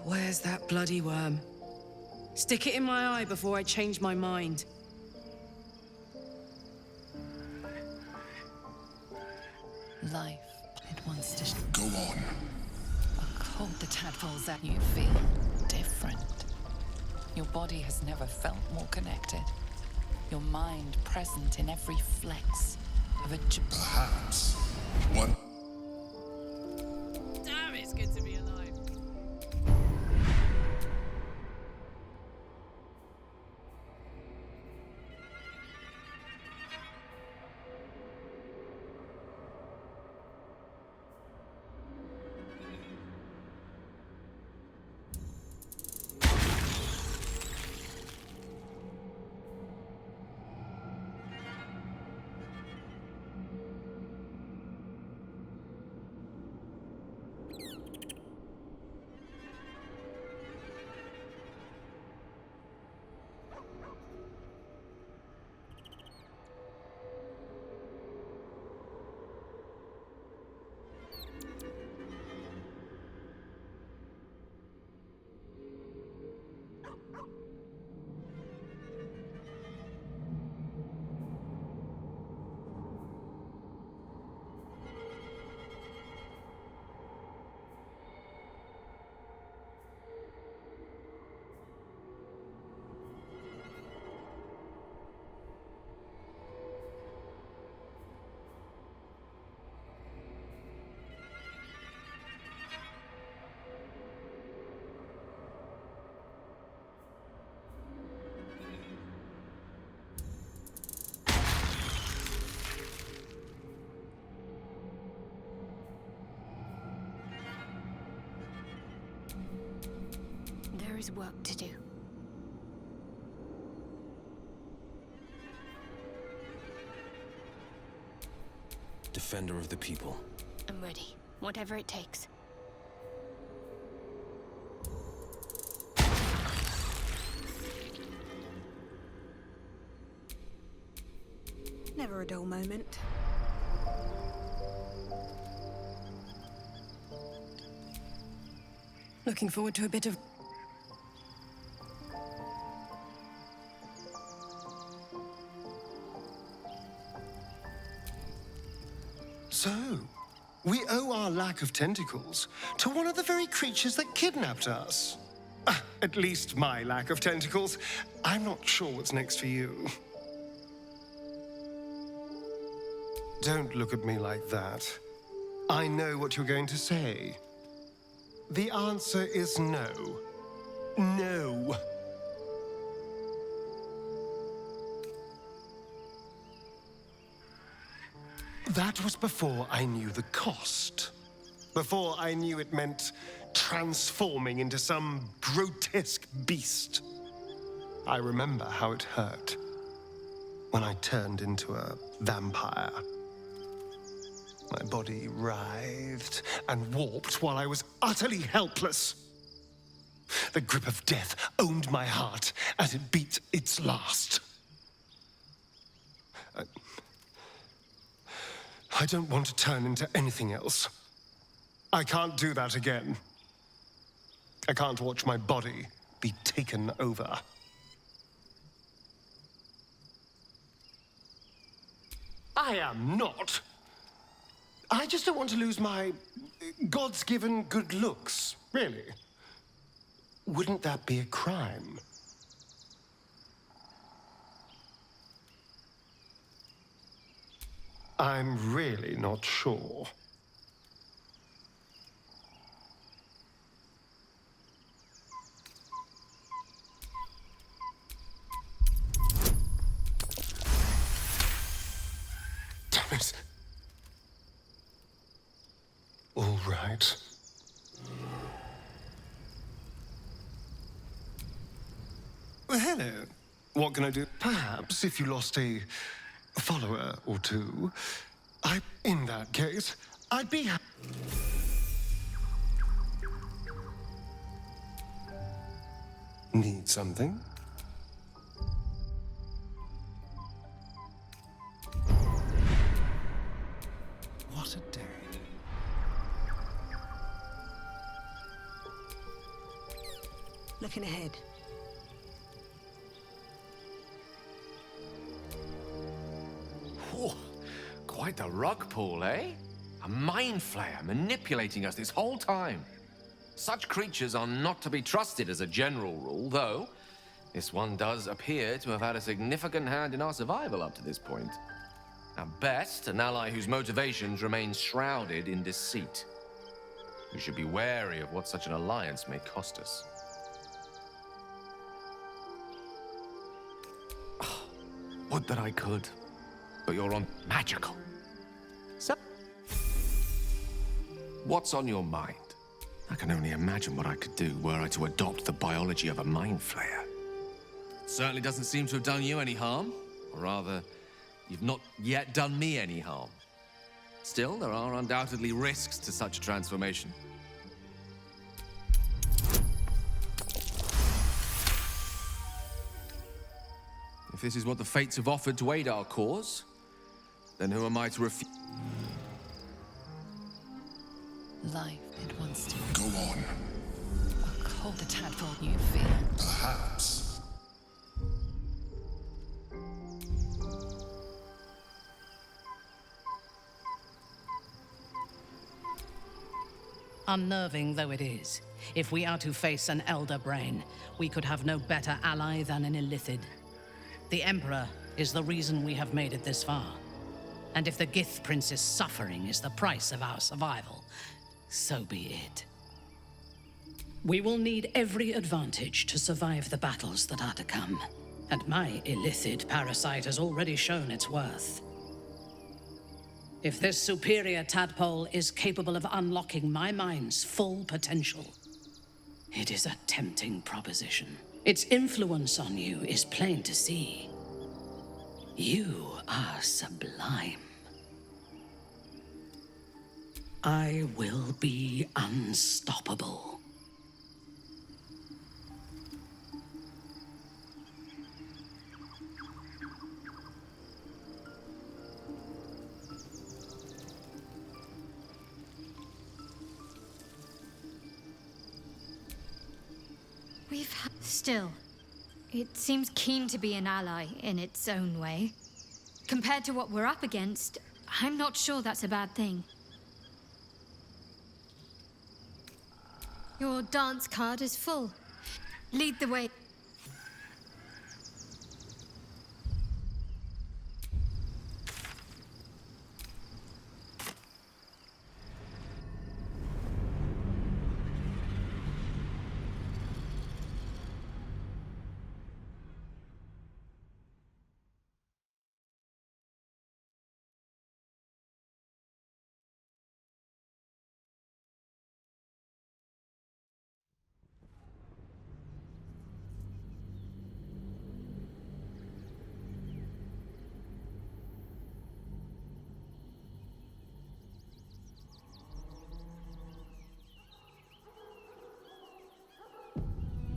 Where's that bloody worm? Stick it in my eye before I change my mind. Life, it wants to Go on. hold the tadpoles that you feel different. Your body has never felt more connected. Your mind present in every flex of a... Perhaps. One. Damn, it's good to be alive. There is work to do. Defender of the people. I'm ready. Whatever it takes. Never a dull moment. Looking forward to a bit of... So, we owe our lack of tentacles to one of the very creatures that kidnapped us. At least my lack of tentacles. I'm not sure what's next for you. Don't look at me like that. I know what you're going to say. The answer is no. No. That was before I knew the cost. Before I knew it meant transforming into some grotesque beast. I remember how it hurt when I turned into a vampire. My body writhed and warped while I was utterly helpless. The grip of death owned my heart as it beat its last. I don't want to turn into anything else. I can't do that again. I can't watch my body be taken over. I am not. I just don't want to lose my God's given good looks, really. Wouldn't that be a crime? I'm really not sure. Damn it. All right. Well, hello. What can I do? Perhaps if you lost a follower or two, in that case, I'd be happy. Need something? What a day. Looking ahead. Whew. Quite the rug pull, eh? A mind flayer manipulating us this whole time. Such creatures are not to be trusted as a general rule, though this one does appear to have had a significant hand in our survival up to this point. At best, an ally whose motivations remain shrouded in deceit. We should be wary of what such an alliance may cost us. Oh, would that I could, but you're on magical. So, what's on your mind? I can only imagine what I could do were I to adopt the biology of a mind flayer. Certainly doesn't seem to have done you any harm. Or rather, you've not yet done me any harm. Still, there are undoubtedly risks to such a transformation. If this is what the fates have offered to aid our cause, then who am I to refuse? Life it wants to. Go on. A colder tadpole you fear. Perhaps. Unnerving though it is, if we are to face an Elder Brain, we could have no better ally than an Illithid. The Emperor is the reason we have made it this far. And if the Gith Prince's suffering is the price of our survival, so be it. We will need every advantage to survive the battles that are to come. And my Illithid parasite has already shown its worth. If this superior tadpole is capable of unlocking my mind's full potential, it is a tempting proposition. Its influence on you is plain to see. You are sublime. I will be unstoppable. Still, it seems keen to be an ally in its own way. Compared to what we're up against, I'm not sure that's a bad thing. Your dance card is full. Lead the way.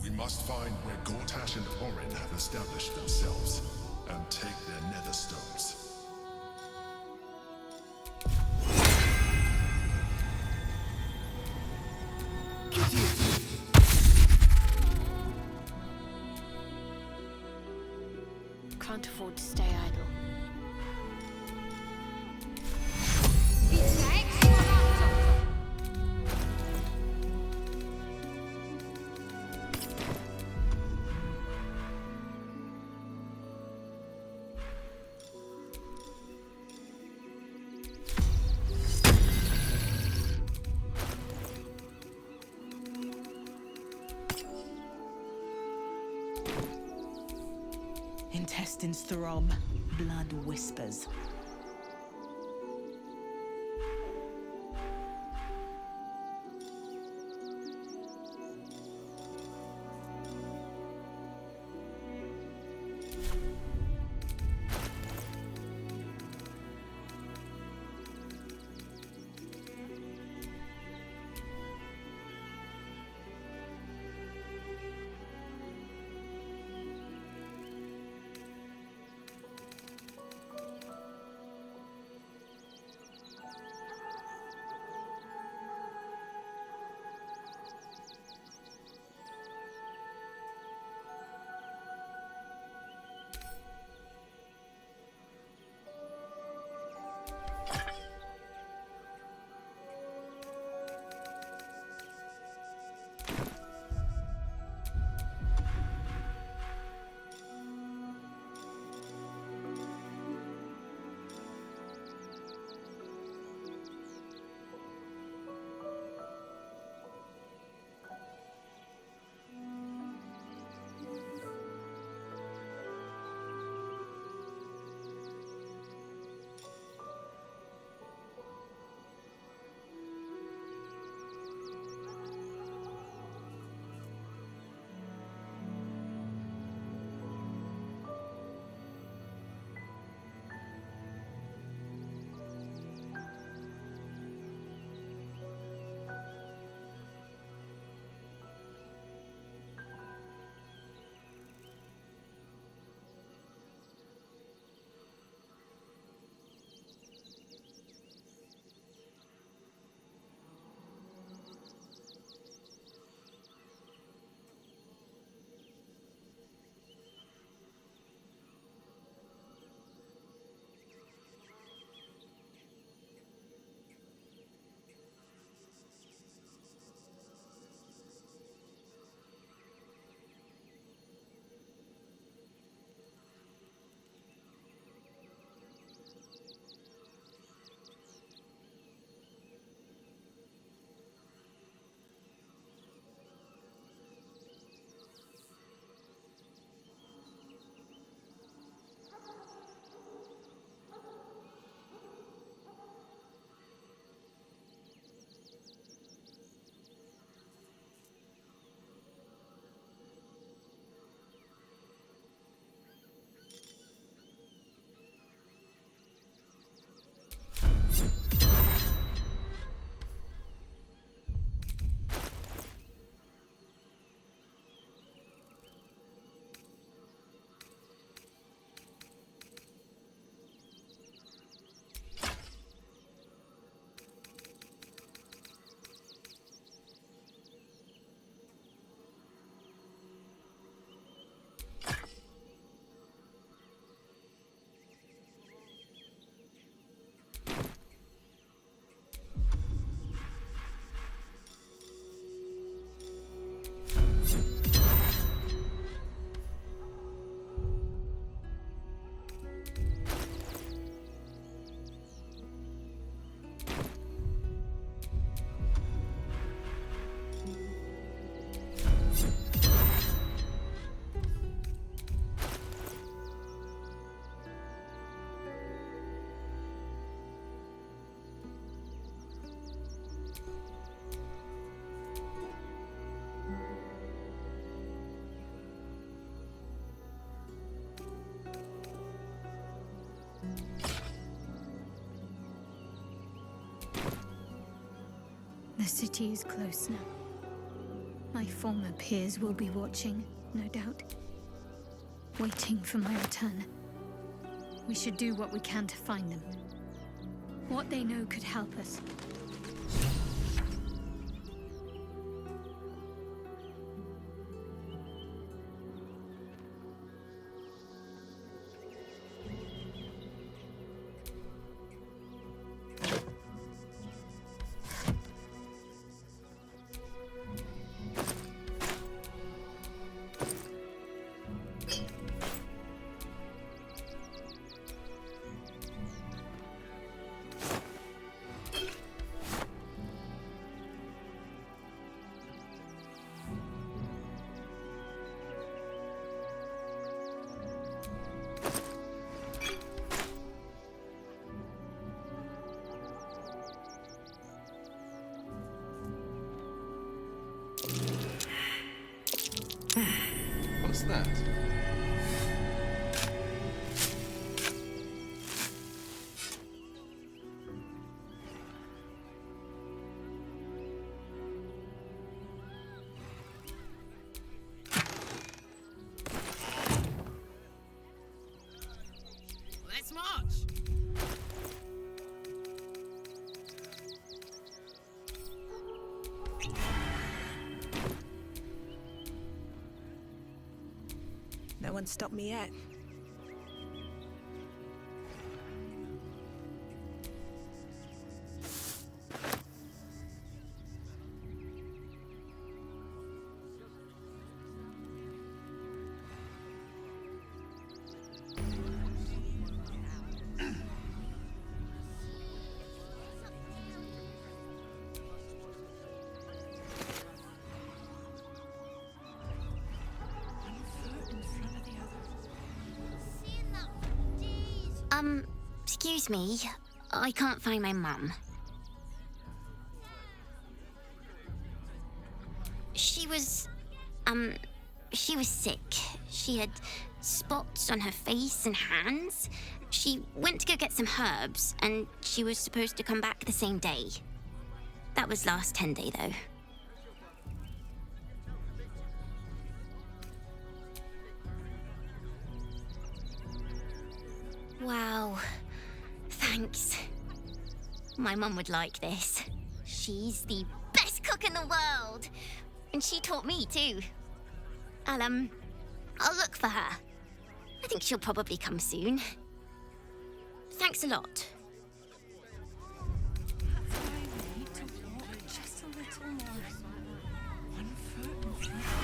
We must find where Gortash and Orin have established themselves, and take their nether stones. Can't afford to stay idle. Intestines throb, blood whispers. The city is close now. My former peers will be watching, no doubt. Waiting for my return. We should do what we can to find them. What they know could help us. What's that? Let's march! No one stopped me yet. Excuse me. I can't find my mum. She was sick. She had spots on her face and hands. She went to go get some herbs, and she was supposed to come back the same day. That was last 10 day, though. Wow. Thanks. My mum would like this. She's the best cook in the world. And she taught me too. I'll look for her. I think she'll probably come soon. Thanks a lot. Just a little more. 1 foot in front.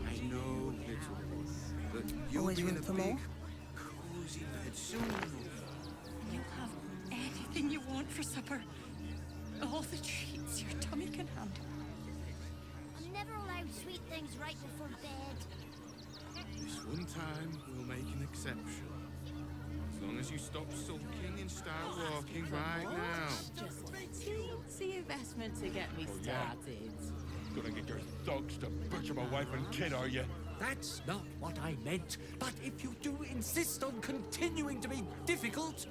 I know, little one, but you'll Always be in room a for big, more? cozy bed soon. You'll have anything you want for supper. All the treats your tummy can handle. I'm never allowed sweet things right before bed. This one time, we'll make an exception. As long as you stop sulking and start walking right now. Just a teensy investment to get me started. Gonna get your thugs to butcher my wife and kid, are you? That's not what I meant. But if you do insist on continuing to be difficult...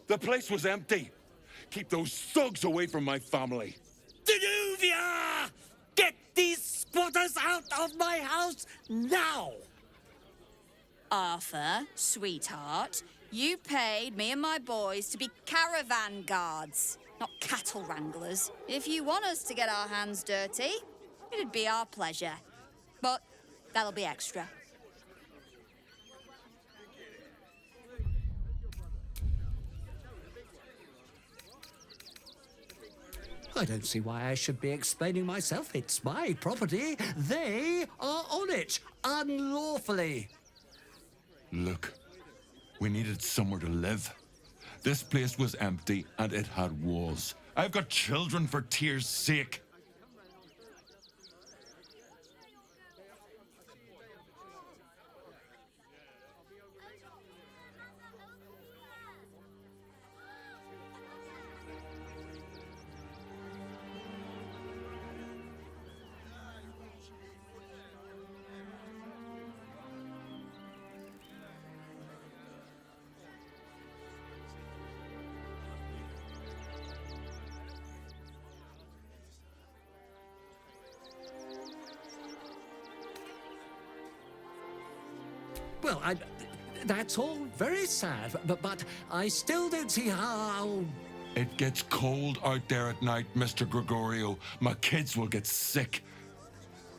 The place was empty. Keep those thugs away from my family. Danuvia! Get these squatters out of my house now! Arthur, sweetheart, you paid me and my boys to be caravan guards, not cattle wranglers. If you want us to get our hands dirty, it'd be our pleasure. But that'll be extra. I don't see why I should be explaining myself. It's my property. They are on it, unlawfully. Look, we needed somewhere to live. This place was empty and it had walls. I've got children for tears' sake. Well, that's all very sad, but I still don't see how... It gets cold out there at night, Mr. Gregorio. My kids will get sick.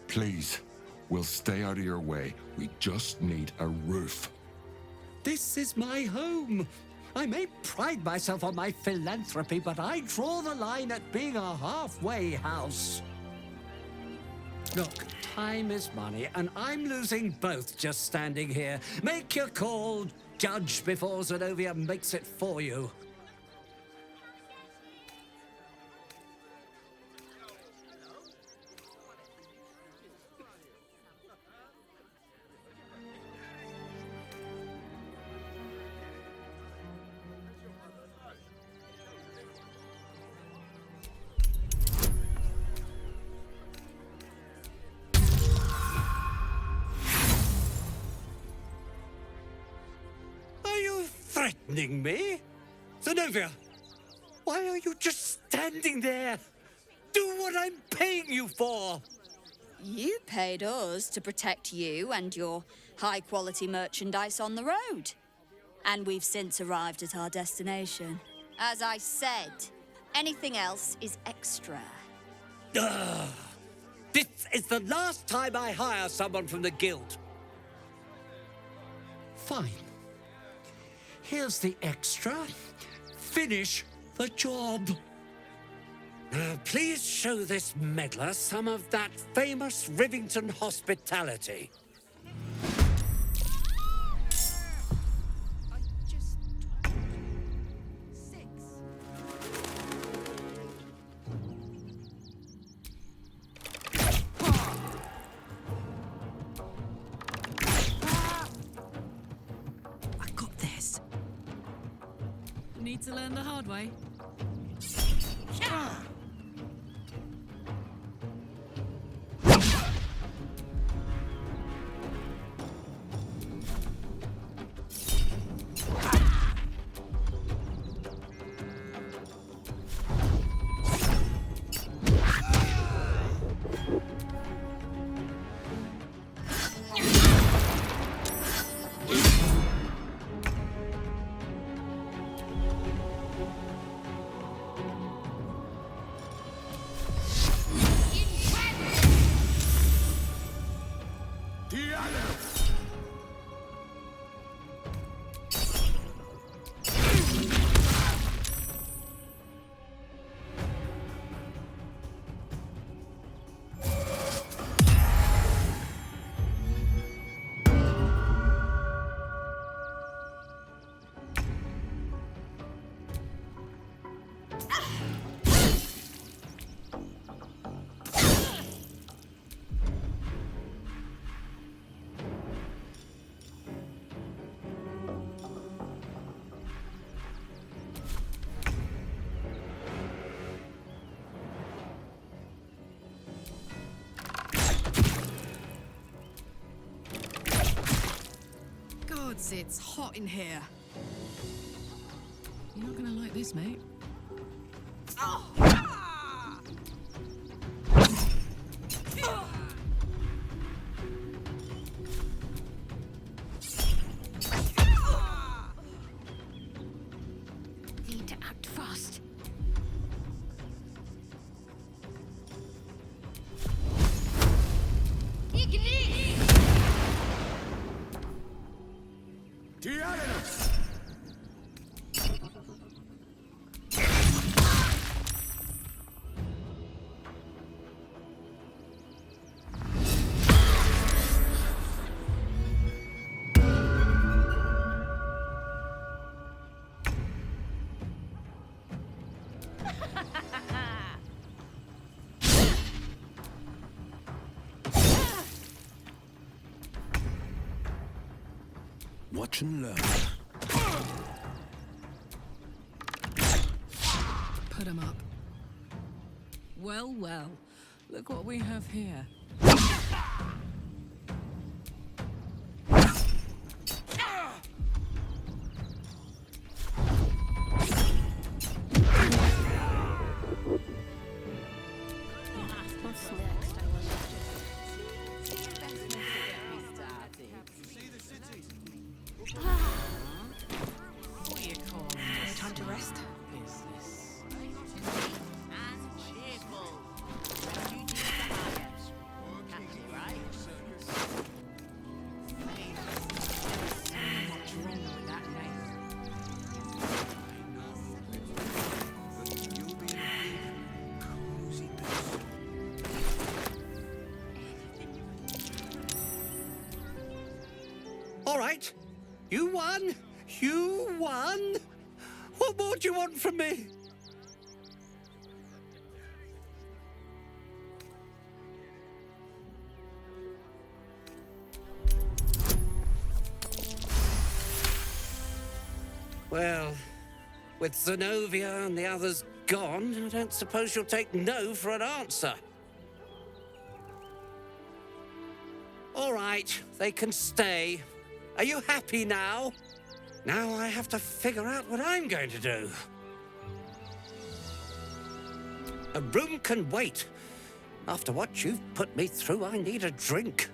Please, we'll stay out of your way. We just need a roof. This is my home. I may pride myself on my philanthropy, but I draw the line at being a halfway house. Look, time is money, and I'm losing both just standing here. Make your call, judge, before Zenobia makes it for you. Threatening me? Zenobia, why are you just standing there? Do what I'm paying you for! You paid us to protect you and your high-quality merchandise on the road. And we've since arrived at our destination. As I said, anything else is extra. Ugh. This is the last time I hire someone from the guild. Fine. Here's the extra. Finish the job. Please show this meddler some of that famous Rivington hospitality. Need to learn the hard way. It's hot in here. You're not gonna like this, mate. Oh! Need to act fast. Watch and learn. Put 'em up. Well, well. Look what we have here. What's next? I wonder. See the city. right. You won. You won. What more do you want from me? Well, with Zenobia and the others gone, I don't suppose you'll take no for an answer. All right, they can stay. Are you happy now? Now I have to figure out what I'm going to do. A room can wait. After what you've put me through, I need a drink.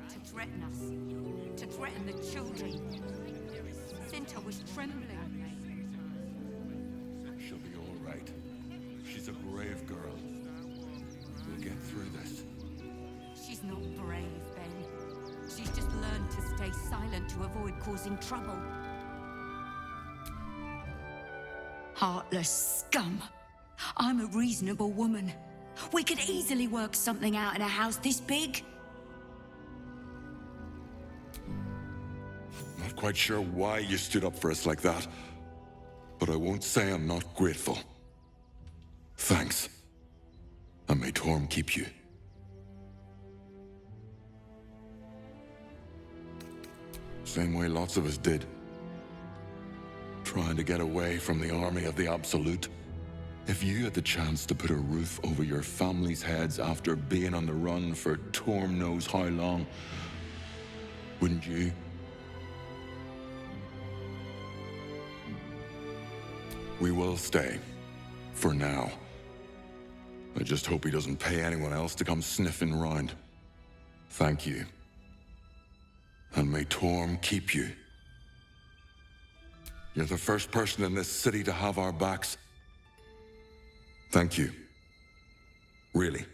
To threaten us, to threaten the children. Cinta was trembling. She'll be all right. She's a brave girl. We'll get through this. She's not brave, Ben. She's just learned to stay silent to avoid causing trouble. Heartless scum. I'm a reasonable woman. We could easily work something out in a house this big. Not quite sure why you stood up for us like that, but I won't say I'm not grateful. Thanks. And may Torm keep you. Same way lots of us did. Trying to get away from the army of the Absolute. If you had the chance to put a roof over your family's heads after being on the run for Torm knows how long, wouldn't you? We will stay. For now. I just hope he doesn't pay anyone else to come sniffing round. Thank you. And may Torm keep you. You're the first person in this city to have our backs. Thank you. Really.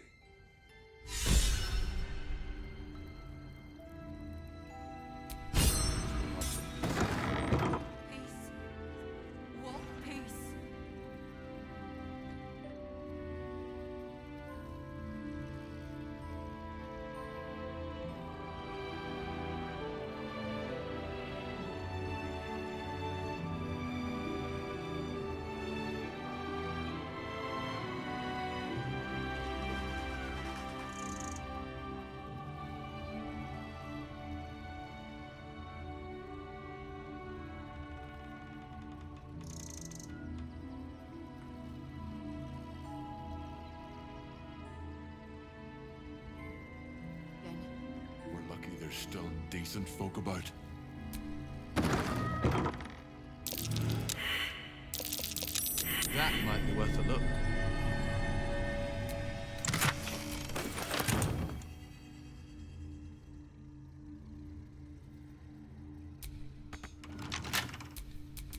There's still decent folk about. That might be worth a look.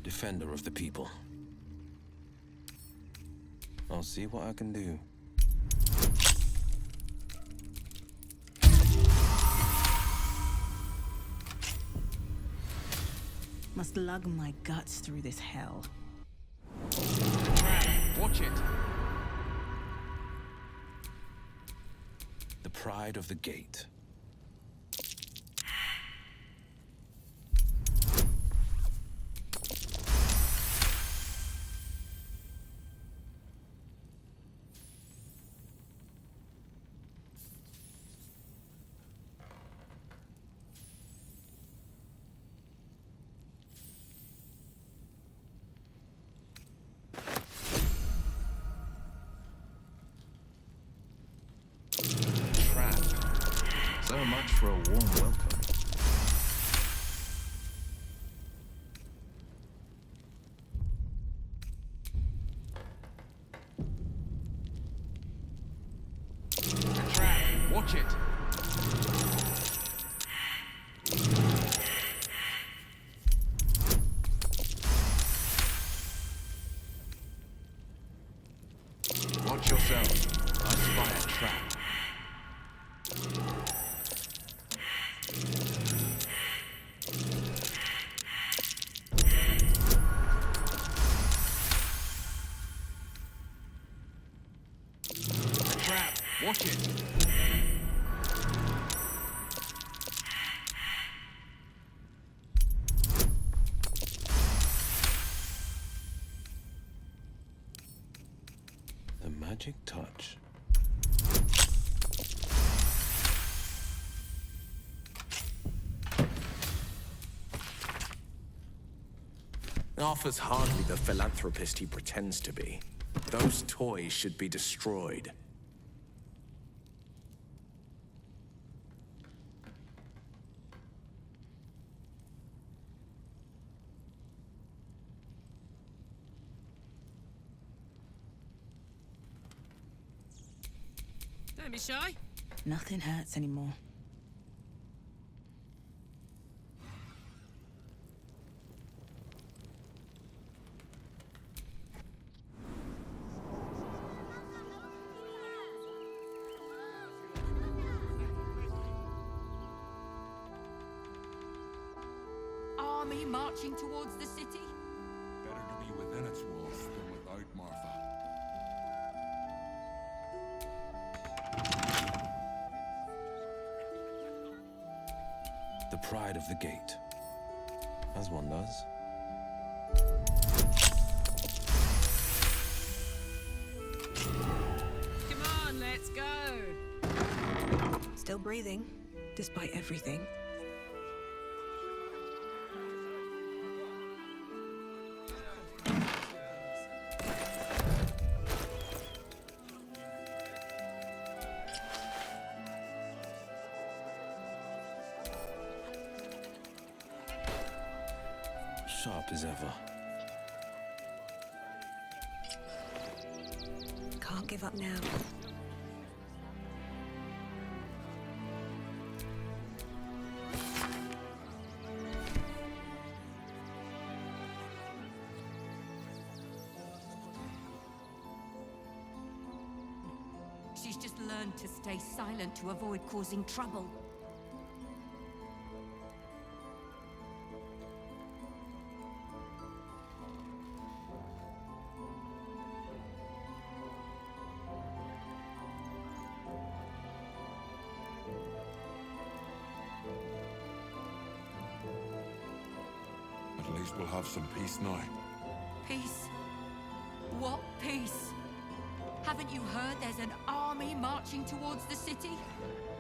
Defender of the people. I'll see what I can do. Must lug my guts through this hell. Watch it! The pride of the gate. Watch it. The magic touch. Arthur's hardly the philanthropist he pretends to be. Those toys should be destroyed. Don't be shy. Nothing hurts anymore. Army marching towards the city? Better to be within its walls than without, Martha. The pride of the gate. As one does. Come on, let's go. Still breathing, despite everything. Sharp as ever. Can't give up now. She's just learned to stay silent to avoid causing trouble. At least we'll have some peace now. Peace? What peace? Haven't you heard there's an army marching towards the city?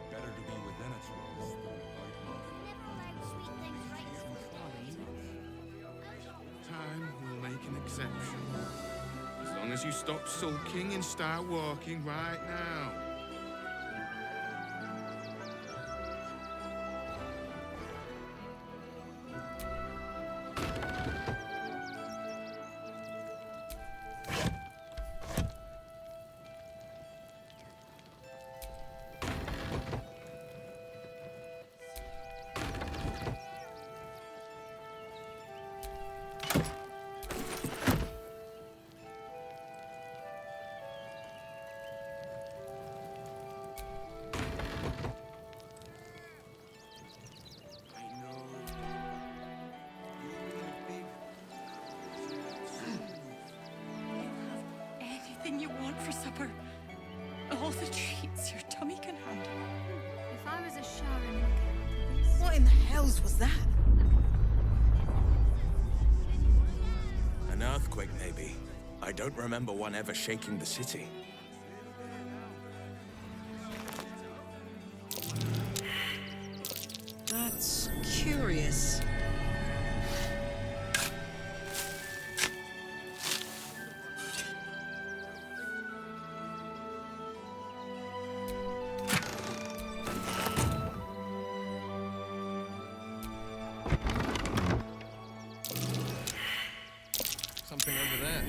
Better to be within its walls than without, Martha. Time will make an exception. As long as you stop sulking and start walking right now. Anything you want for supper. All the treats your tummy can handle. If I was a Sharon, What in the hells was that? An earthquake, maybe. I don't remember one ever shaking the city. That's curious. Something over there.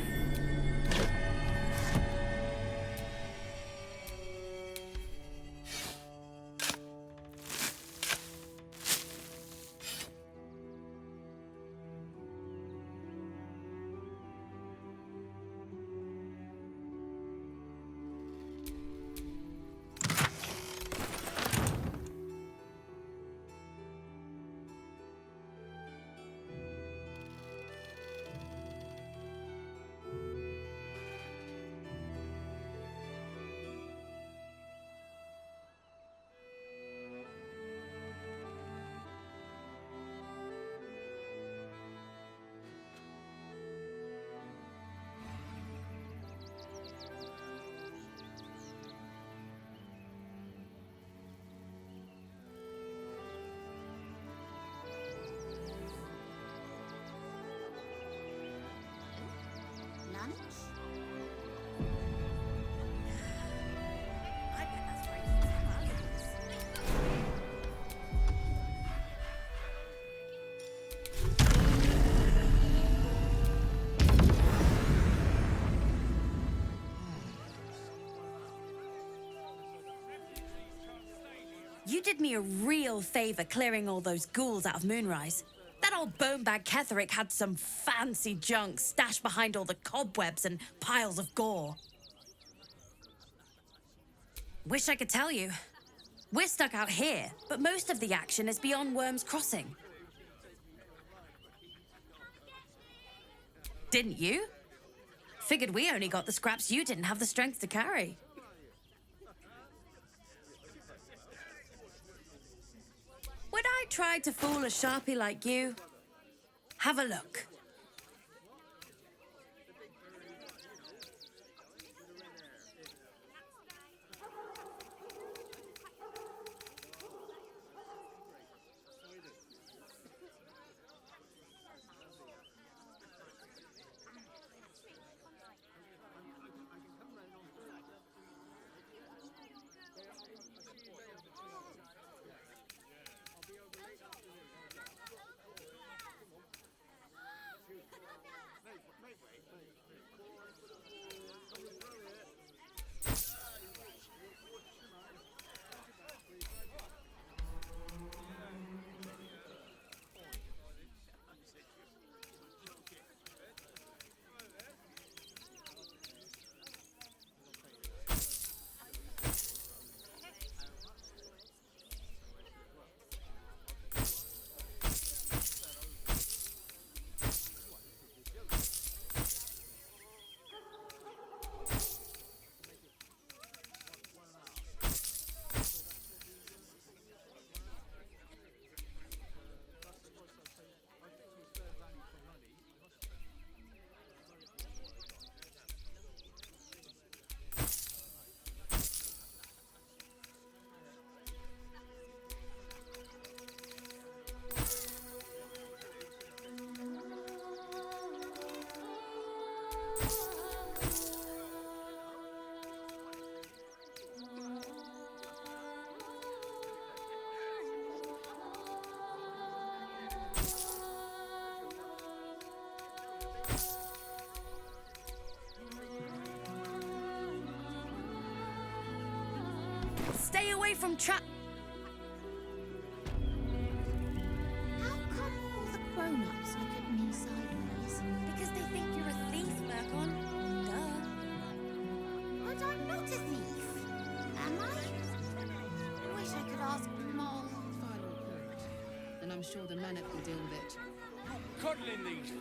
did me a real favor clearing all those ghouls out of Moonrise. That old bonebag Ketherick had some fancy junk stashed behind all the cobwebs and piles of gore. Wish I could tell you. We're stuck out here, but most of the action is beyond Worm's Crossing. Didn't you? Figured we only got the scraps you didn't have the strength to carry. Would I try to fool a sharpie like you? Have a look. Stay away from trap. How come all the grown-ups look at me sideways? Because they think you're a thief, Mercon. Duh. But I'm not a thief, am I? I wish I could ask Mom. And I'm sure the Manet will deal with it.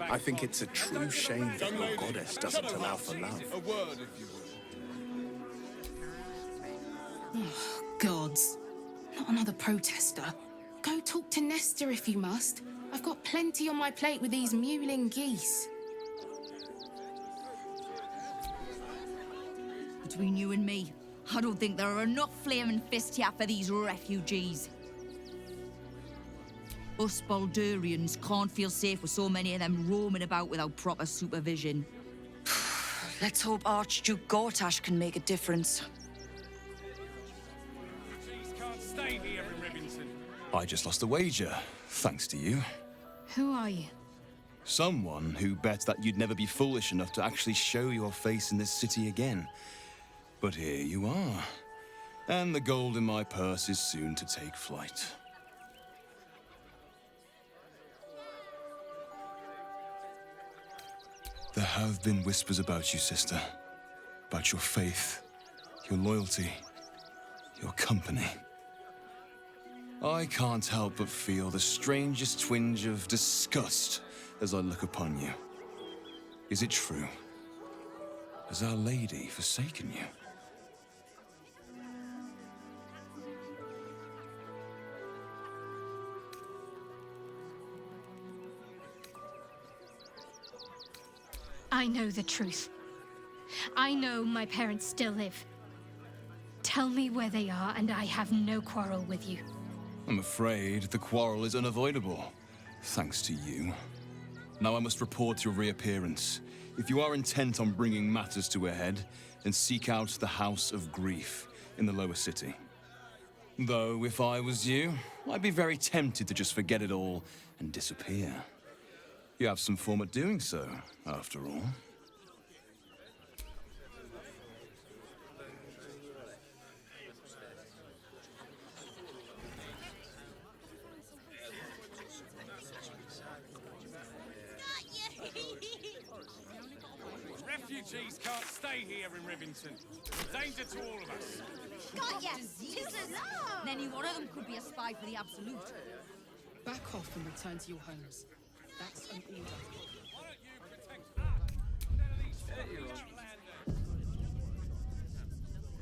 I think it's a true shame that your goddess doesn't allow for love. A word, if you will. Oh, gods. Not another protester. Go talk to Nestor if you must. I've got plenty on my plate with these mewling geese. Between you and me, I don't think there are enough flaming fists here for these refugees. Us Baldurians can't feel safe with so many of them roaming about without proper supervision. Let's hope Archduke Gortash can make a difference. I just lost a wager, thanks to you. Who are you? Someone who bet that you'd never be foolish enough to actually show your face in this city again. But here you are. And the gold in my purse is soon to take flight. There have been whispers about you, sister. About your faith, your loyalty, your company. I can't help but feel the strangest twinge of disgust as I look upon you. Is it true? Has Our Lady forsaken you? I know the truth. I know my parents still live. Tell me where they are, and I have no quarrel with you. I'm afraid the quarrel is unavoidable, thanks to you. Now I must report your reappearance. If you are intent on bringing matters to a head, then seek out the House of Grief in the lower city. Though, if I was you, I'd be very tempted to just forget it all and disappear. You have some form at doing so, after all. Refugees can't stay here in Rivington. Danger to all of us. Got ya! Too slow! Then one of them could be a spy for the Absolute. Back off and return to your homes. That's an order. Why don't you protect us? None of these